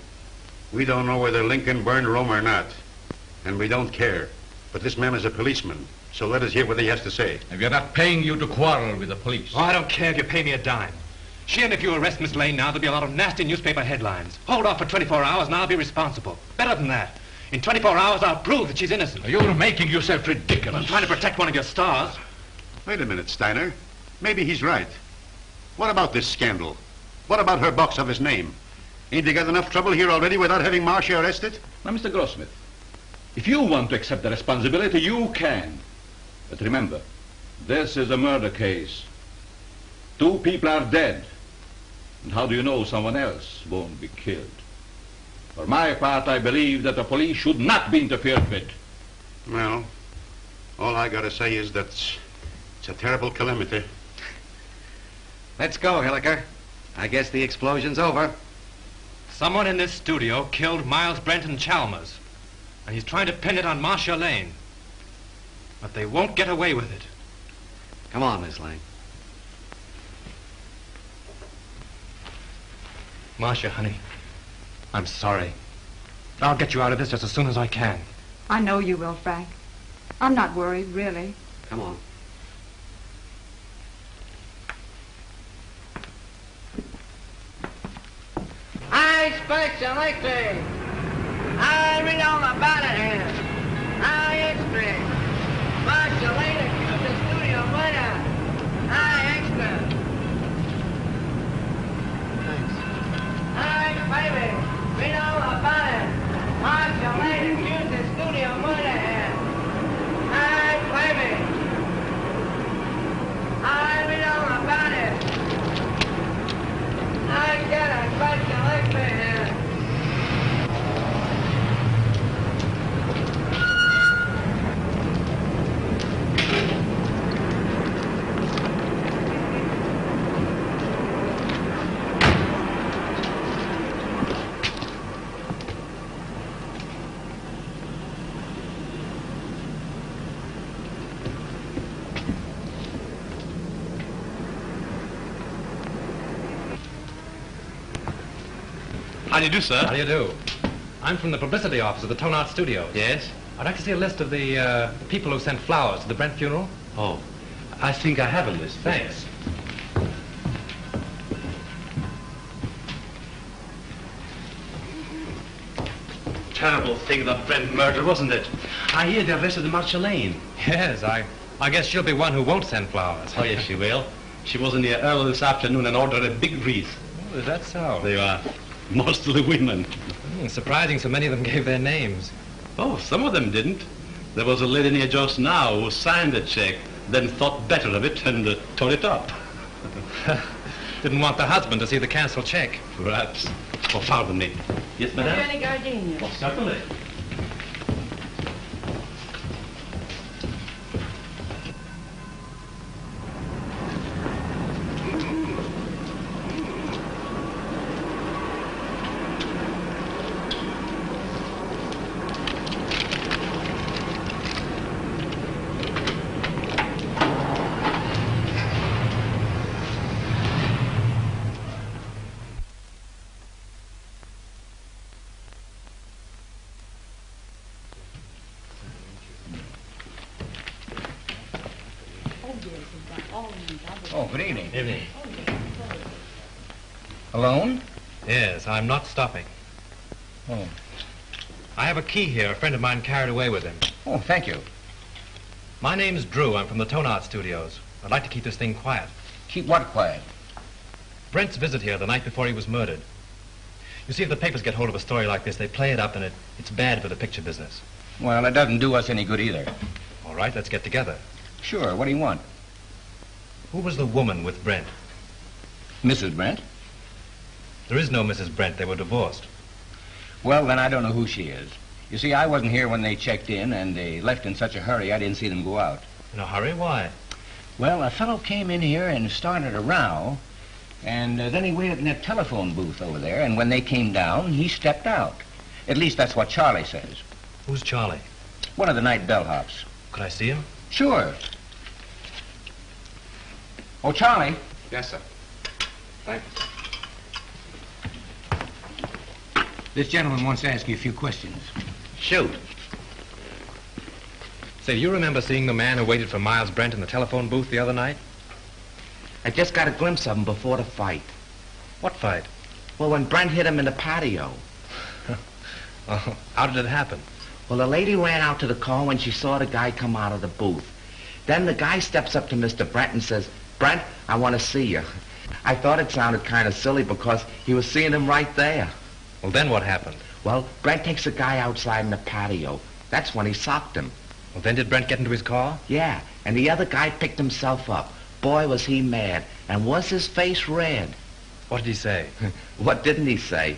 we don't know whether Lincoln burned Rome or not, and we don't care. But this man is a policeman, so let us hear what he has to say. And we're not paying you to quarrel with the police. Oh, I don't care if you pay me a dime. Sheehan, if you arrest Miss Lane now, there'll be a lot of nasty newspaper headlines. Hold off for 24 hours and I'll be responsible. Better than that. In 24 hours, I'll prove that she's innocent. You're making yourself ridiculous. I'm trying to protect one of your stars. Wait a minute, Steiner. Maybe he's right. What about this scandal? What about her box office name? Ain't they got enough trouble here already without having Marcia arrested? Now, Mr. Grossmith, if you want to accept the responsibility, you can. But remember, this is a murder case. 2 people are dead. And how do you know someone else won't be killed? For my part, I believe that the police should not be interfered with. Well, all I gotta say is that it's a terrible calamity. Let's go, Hilliker. I guess the explosion's over. Someone in this studio killed Miles Brent and Chalmers, and he's trying to pin it on Marcia Lane. But they won't get away with it. Come on, Miss Lane. Marcia, honey, I'm sorry. I'll get you out of this just as soon as I can. I know you will, Frank. I'm not worried, really. Come on. I expect electric. I read all about it here. I expect. Marcia Lane accused the studio murder. I expect. How do you do, sir? How do you do? I'm from the publicity office of the Tone Art Studios. Yes? I'd like to see a list of the people who sent flowers to the Brent funeral. Oh, I think I have a list. Thanks. Terrible thing, the Brent murder, wasn't it? I hear they arrested Marcia Lane. Yes, I guess she'll be one who won't send flowers. Oh, yes, she will. She was in here early this afternoon and ordered a big wreath. Oh, is that so? They are mostly women. Surprising so many of them gave their names. Oh, some of them didn't. There was a lady near just now who signed a check, then thought better of it and tore it up. Didn't want the husband to see the canceled check. Perhaps. Oh, pardon me. Yes, madame? Have you any gardenias? Oh, certainly. Oh, good evening. Evening. Alone? Yes, I'm not stopping. Oh. I have a key here a friend of mine carried away with him. Oh, thank you. My name's Drew. I'm from the Tone Art Studios. I'd like to keep this thing quiet. Keep what quiet? Brent's visit here the night before he was murdered. You see, if the papers get hold of a story like this, they play it up, and it's bad for the picture business. Well, it doesn't do us any good either. All right, let's get together. Sure, what do you want? Who was the woman with Brent? Mrs. Brent? There is no Mrs. Brent. They were divorced. Well, then I don't know who she is. You see, I wasn't here when they checked in, and they left in such a hurry I didn't see them go out. In a hurry? Why? Well, a fellow came in here and started a row, and then he waited in that telephone booth over there, and when they came down, he stepped out. At least that's what Charlie says. Who's Charlie? One of the night bellhops. Could I see him? Sure. Oh, Charlie. Yes, sir. Thank you. This gentleman wants to ask you a few questions. Shoot. Say, you remember seeing the man who waited for Miles Brent in the telephone booth the other night? I just got a glimpse of him before the fight. What fight? Well, when Brent hit him in the patio. Oh, how did it happen? Well, the lady ran out to the car when she saw the guy come out of the booth. Then the guy steps up to Mr. Brent and says, "Brent, I want to see you." I thought it sounded kind of silly because he was seeing him right there. Well, then what happened? Well, Brent takes the guy outside in the patio. That's when he socked him. Well, then did Brent get into his car? Yeah, and the other guy picked himself up. Boy, was he mad. And was his face red. What did he say? What didn't he say?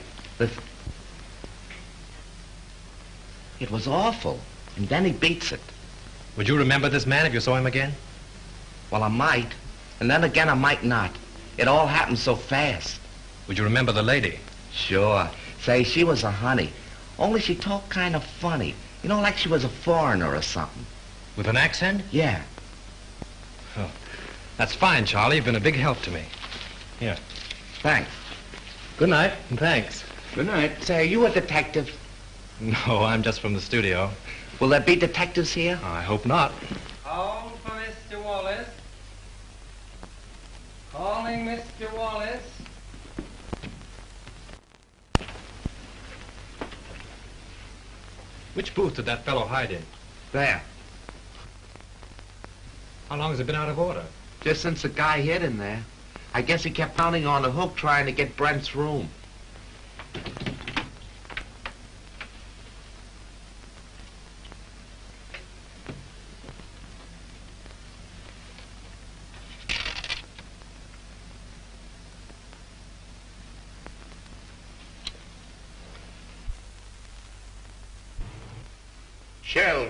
It was awful. And then he beats it. Would you remember this man if you saw him again? Well, I might. And then again, I might not. It all happened so fast. Would you remember the lady? Sure. Say, she was a honey. Only she talked kind of funny. You know, like she was a foreigner or something. With an accent? Yeah. Oh, that's fine, Charlie. You've been a big help to me. Here. Thanks. Good night, and thanks. Good night. Say, are you a detective? No, I'm just from the studio. Will there be detectives here? I hope not. Call for Mr. Wallace. Calling Mr. Wallace. Which booth did that fellow hide in? There. How long has it been out of order? Just since the guy hit him there. I guess he kept pounding on the hook trying to get Brent's room.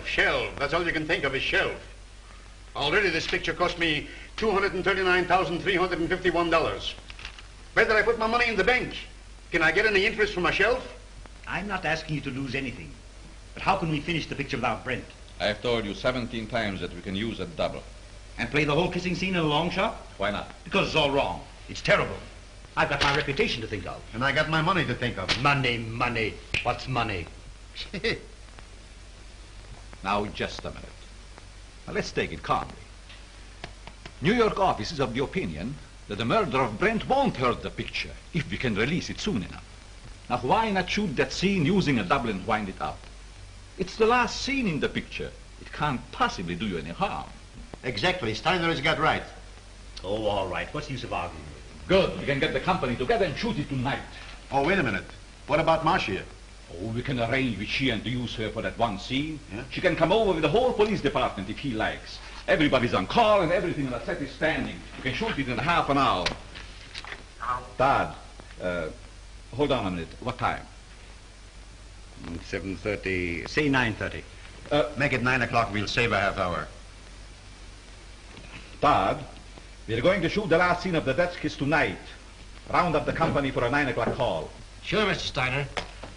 Shelf. That's all you can think of is shelf. Already this picture cost me $239,351. Where did I put my money in the bank? Can I get any interest from a shelf? I'm not asking you to lose anything. But how can we finish the picture without Brent? I've told you 17 times that we can use a double. And play the whole kissing scene in a long shot? Why not? Because it's all wrong. It's terrible. I've got my reputation to think of. And I got my money to think of. Money, money. What's money? Now, just a minute. Now, let's take it calmly. New York office is of the opinion that the murder of Brent won't hurt the picture if we can release it soon enough. Now, why not shoot that scene using a double and wind it up? It's the last scene in the picture. It can't possibly do you any harm. Exactly. Steiner has got right. Oh, all right. What's the use of arguing? Good. We can get the company together and shoot it tonight. Oh, wait a minute. What about Marcia? Oh, we can arrange with Sheehan to use her for that one scene. Yeah? She can come over with the whole police department if he likes. Everybody's on call and everything on the set is standing. You can shoot it in half an hour. Todd, hold on a minute. What time? 7:30. Say 9:30. Make it 9 o'clock. We'll save a half hour. Todd, we're going to shoot the last scene of the death kiss tonight. Round up the company for a 9 o'clock call. Sure, Mr. Steiner.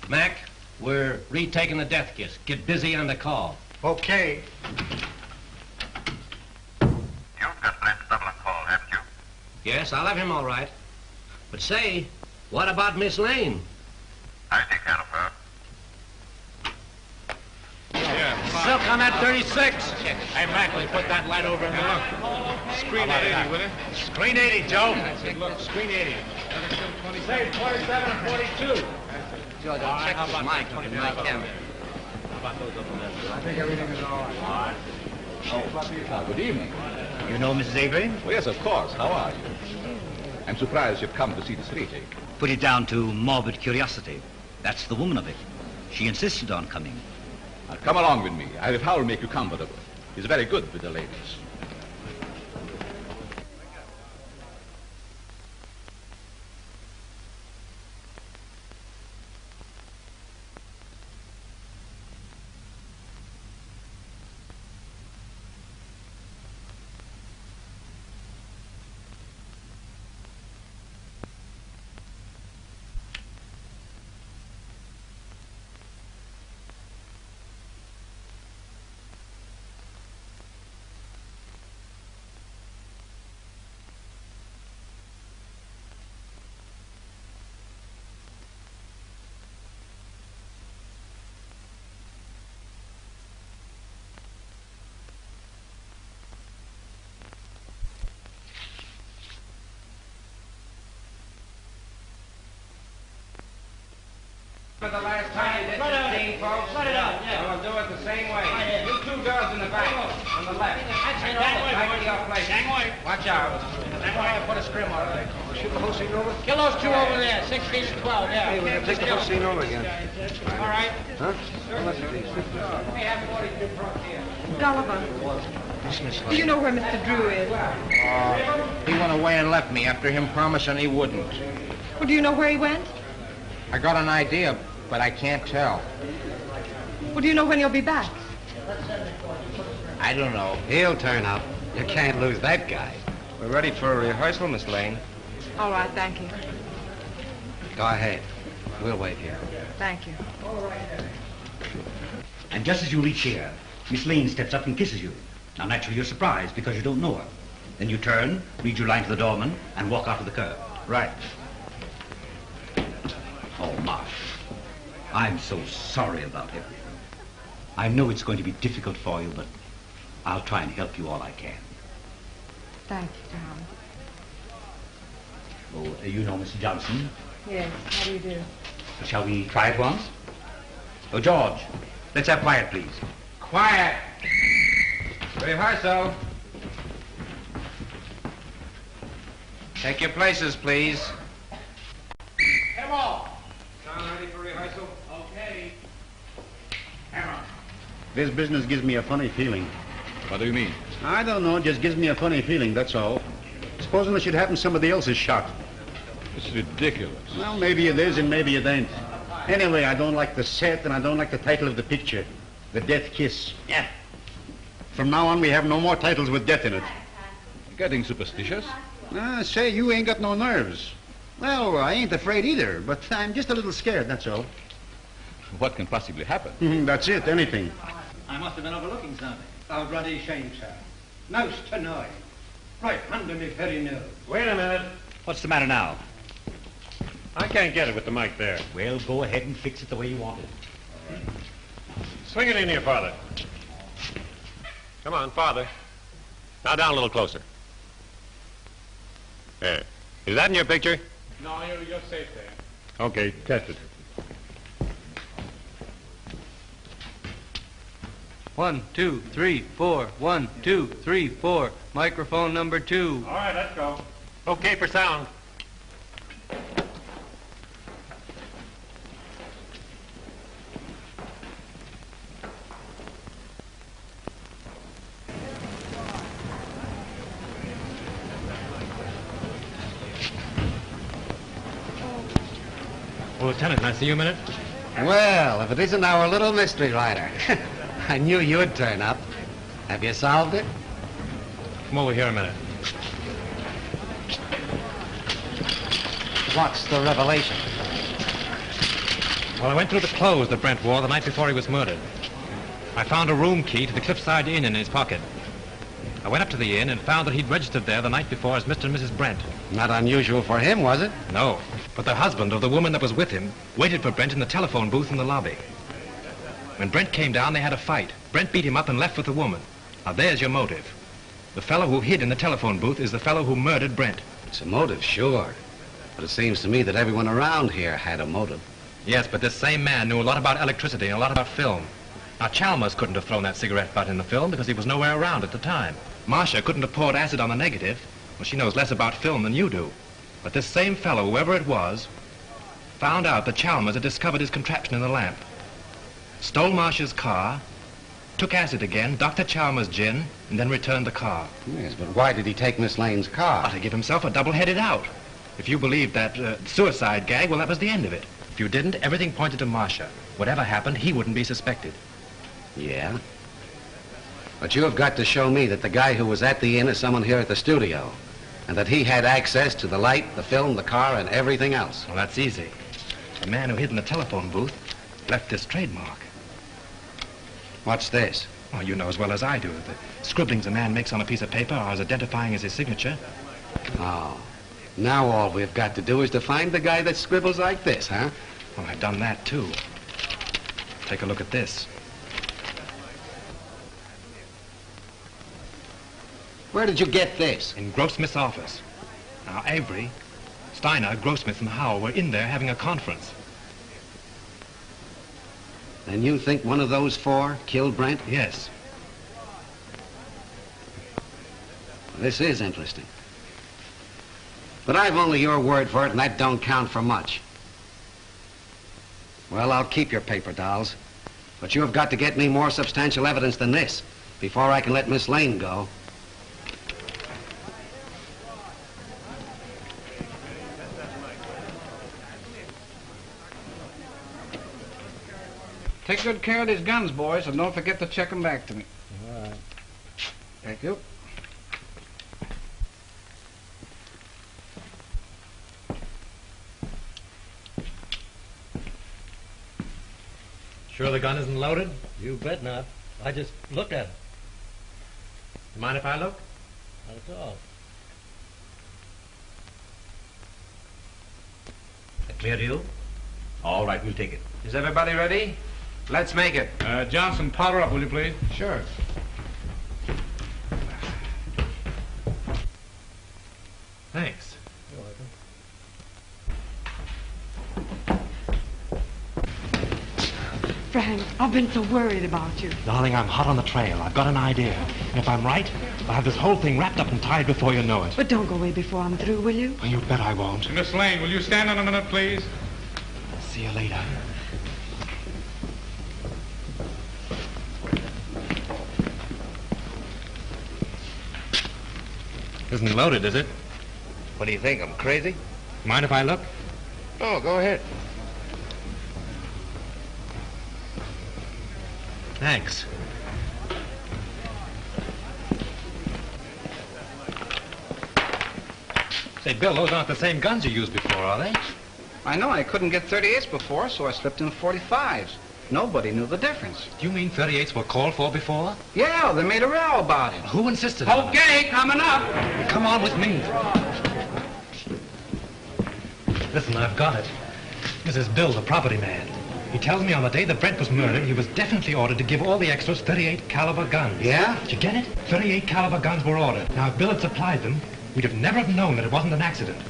Mac, we're retaking the death kiss. Get busy on the call. Okay. You've got Brent's double call, haven't you? Yes, I'll have him all right. But say, what about Miss Lane? I take care of her. Silk on that 36. Hey, Mac, will you put that light over in the look? Screen 80, will you? Screen 80, Joe. That's it, look, screen 80. Say 27 and 42. Joe, don't check this mic on my camera. I think everything is all right. Oh, good evening. You know Mrs. Avery? Oh, yes, of course. How are you? I'm surprised you've come to see this retake. Put it down to morbid curiosity. That's the woman of it. She insisted on coming. Now, come along with me. I have Howell make you comfortable. He's very good with the ladies. For the last time you did this scene, folks. Let it up. Yeah. We'll do it the same way. You two girls in the back, on the left. Back to your place. Watch out. Put a scrim on it. Shoot the whole scene over? Kill those two over there, 16 and 12, yeah. Hey, we're going to take the whole scene over again. All right. Huh? Well, let's see. Hey, have 42 front here. Gulliver, do you know where Mr. Drew is? He went away and left me after him promising he wouldn't. Well, do you know where he went? I got an idea, but I can't tell. Well, do you know when he'll be back? I don't know. He'll turn up. You can't lose that guy. We're ready for a rehearsal, Miss Lane. All right, thank you. Go ahead. We'll wait here. Thank you. And just as you reach here, Miss Lane steps up and kisses you. Now, naturally, you're surprised because you don't know her. Then you turn, read your line to the doorman, and walk out of the curb. Right. Oh, Marsh, I'm so sorry about everything. I know it's going to be difficult for you, but I'll try and help you all I can. Thank you, Tom. Oh, you know Mr. Johnson. Yes, how do you do? Shall we try it once? Oh, George, let's have quiet, please. Quiet. Rehearsal. Take your places, please. Hit 'em all. Sound ready for rehearsal? Okay. Hammer. This business gives me a funny feeling. What do you mean? I don't know, it just gives me a funny feeling, that's all. Supposing it should happen somebody else is shot. It's ridiculous. Well, maybe it is and maybe it ain't. Anyway, I don't like the set and I don't like the title of the picture. The Death Kiss. Yeah. From now on, we have no more titles with death in it. Getting superstitious? Say, you ain't got no nerves. Well, I ain't afraid either, but I'm just a little scared, that's all. What can possibly happen? That's it, anything. I must have been overlooking something. Oh, bloody shame, sir. Most annoying. Right under me very nose. Wait a minute. What's the matter now? I can't get it with the mic there. Well, go ahead and fix it the way you want it. Swing it in here, Father. Come on, Father. Now down a little closer. There. Is that in your picture? No, you're safe there. Okay, test it. 1, 2, 3, 4. 1, 2, 3, 4. Microphone number 2. All right, let's go. Okay for sound. Well, Lieutenant, can I see you a minute? Well, if it isn't our little mystery writer. I knew you'd turn up. Have you solved it? Come over here a minute. What's the revelation? Well, I went through the clothes that Brent wore the night before he was murdered. I found a room key to the Cliffside Inn in his pocket. I went up to the inn and found that he'd registered there the night before as Mr. and Mrs. Brent. Not unusual for him, was it? No, but the husband of the woman that was with him waited for Brent in the telephone booth in the lobby. When Brent came down, they had a fight. Brent beat him up and left with the woman. Now, there's your motive. The fellow who hid in the telephone booth is the fellow who murdered Brent. It's a motive, sure. But it seems to me that everyone around here had a motive. Yes, but this same man knew a lot about electricity and a lot about film. Now, Chalmers couldn't have thrown that cigarette butt in the film because he was nowhere around at the time. Marcia couldn't have poured acid on the negative. Well, she knows less about film than you do. But this same fellow, whoever it was, found out that Chalmers had discovered his contraption in the lamp. Stole Marcia's car, took acid again, Dr. Chalmers' gin, and then returned the car. Yes, but why did he take Miss Lane's car? To give himself a double-headed out. If you believed that suicide gag, well, that was the end of it. If you didn't, everything pointed to Marcia. Whatever happened, he wouldn't be suspected. Yeah? But you have got to show me that the guy who was at the inn is someone here at the studio, and that he had access to the light, the film, the car, and everything else. Well, that's easy. The man who hid in the telephone booth left this trademark. What's this? Oh, you know as well as I do. The scribblings a man makes on a piece of paper are as identifying as his signature. Oh. Now all we've got to do is to find the guy that scribbles like this, huh? Well, I've done that, too. Take a look at this. Where did you get this? In Grossmith's office. Now, Avery, Steiner, Grossmith, and Howell were in there having a conference. Then you think one of those four killed Brent? Yes. This is interesting. But I've only your word for it, and that don't count for much. Well, I'll keep your paper dolls. But you have got to get me more substantial evidence than this before I can let Miss Lane go. Take good care of these guns, boys, and don't forget to check them back to me. All right. Thank you. Sure the gun isn't loaded? You bet not. I just looked at it. You mind if I look? Not at all. That clear to you? All right, we'll take it. Is everybody ready? Let's make it. Johnson, powder up, will you please? Sure. Thanks. You're welcome. Frank, I've been so worried about you. Darling, I'm hot on the trail. I've got an idea. And if I'm right, I'll have this whole thing wrapped up and tied before you know it. But don't go away before I'm through, will you? Well, you bet I won't. Miss Lane, will you stand on a minute, please? See you later. Isn't loaded, is it? What do you think? I'm crazy? Mind if I look? Oh, go ahead. Thanks. Say, Bill, those aren't the same guns you used before, are they? I know. I couldn't get 38s before, so I slipped in 45s. Nobody knew the difference. Do you mean 38s were called for before? Yeah, they made a row about it. Who insisted on it? Okay, coming up. Come on with me. Listen, I've got it. This is Bill, the property man. He tells me on the day that Brent was murdered, he was definitely ordered to give all the extras 38 caliber guns. Yeah? Did you get it? 38 caliber guns were ordered. Now, if Bill had supplied them, we'd have never have known that it wasn't an accident.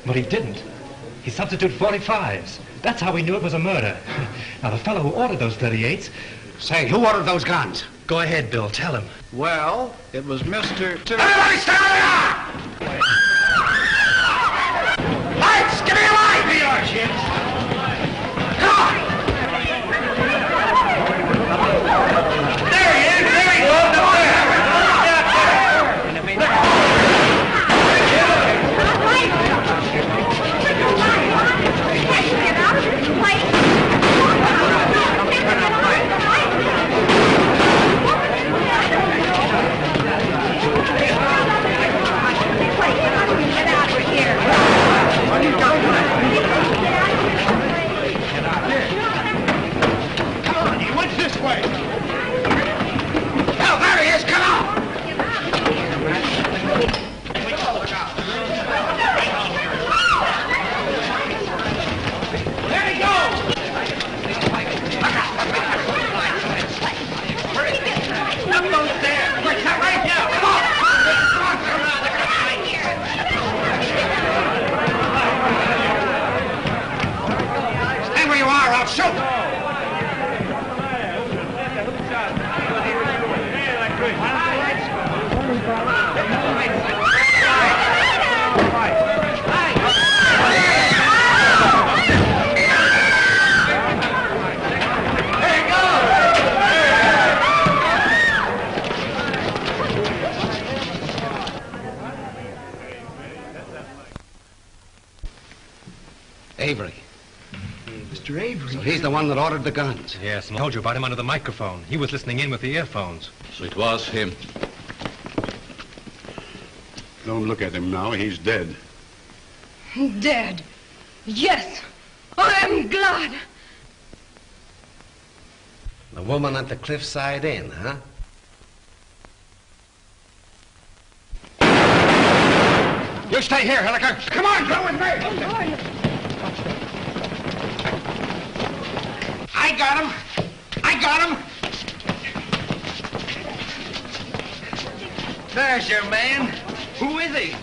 But he didn't. He substituted 45s. That's how we knew it was a murder. Now, the fellow who ordered those 38s... Say, who ordered those guns? Go ahead, Bill. Tell him. Well, it was Mr. Everybody stand there! Lights! Give me a light! Here you are, kids. Come on! There he is! There he goes! Up there! Get out of this place! Get out of here! Come on, he went this way. Oh, there he is! Come on! There he goes! Up those stairs! Quick, come right now! Come on! Stay where you are, I'll shoot! Avery. Mr. Avery? So he's the one that ordered the guns. Yes, and I told you about him under the microphone. He was listening in with the earphones. So it was him. Don't look at him now. He's dead. Dead. Yes, I'm glad. The woman at the Cliffside Inn, huh? You stay here, Hilliker. Come on, go with me. I got him. I got him. There's your man. Who is he?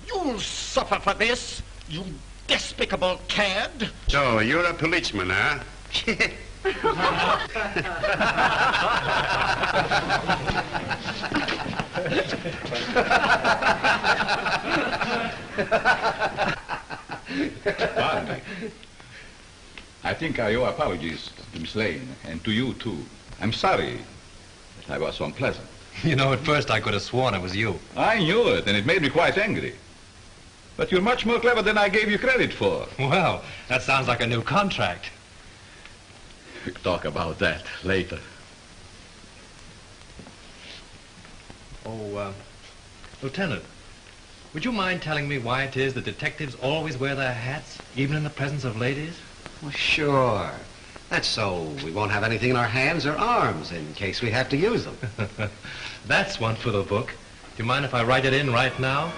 You'll suffer for this, you despicable cad. So, you're a policeman, huh? Pardon me. I think I owe apologies to Miss Lane, and to you, too. I'm sorry that I was so unpleasant. You know, at first I could have sworn it was you. I knew it, and it made me quite angry. But you're much more clever than I gave you credit for. Well, that sounds like a new contract. We'll talk about that later. Oh, Lieutenant, would you mind telling me why it is that detectives always wear their hats, even in the presence of ladies? Well, sure. That's so we won't have anything in our hands or arms in case we have to use them. That's one for the book. Do you mind if I write it in right now?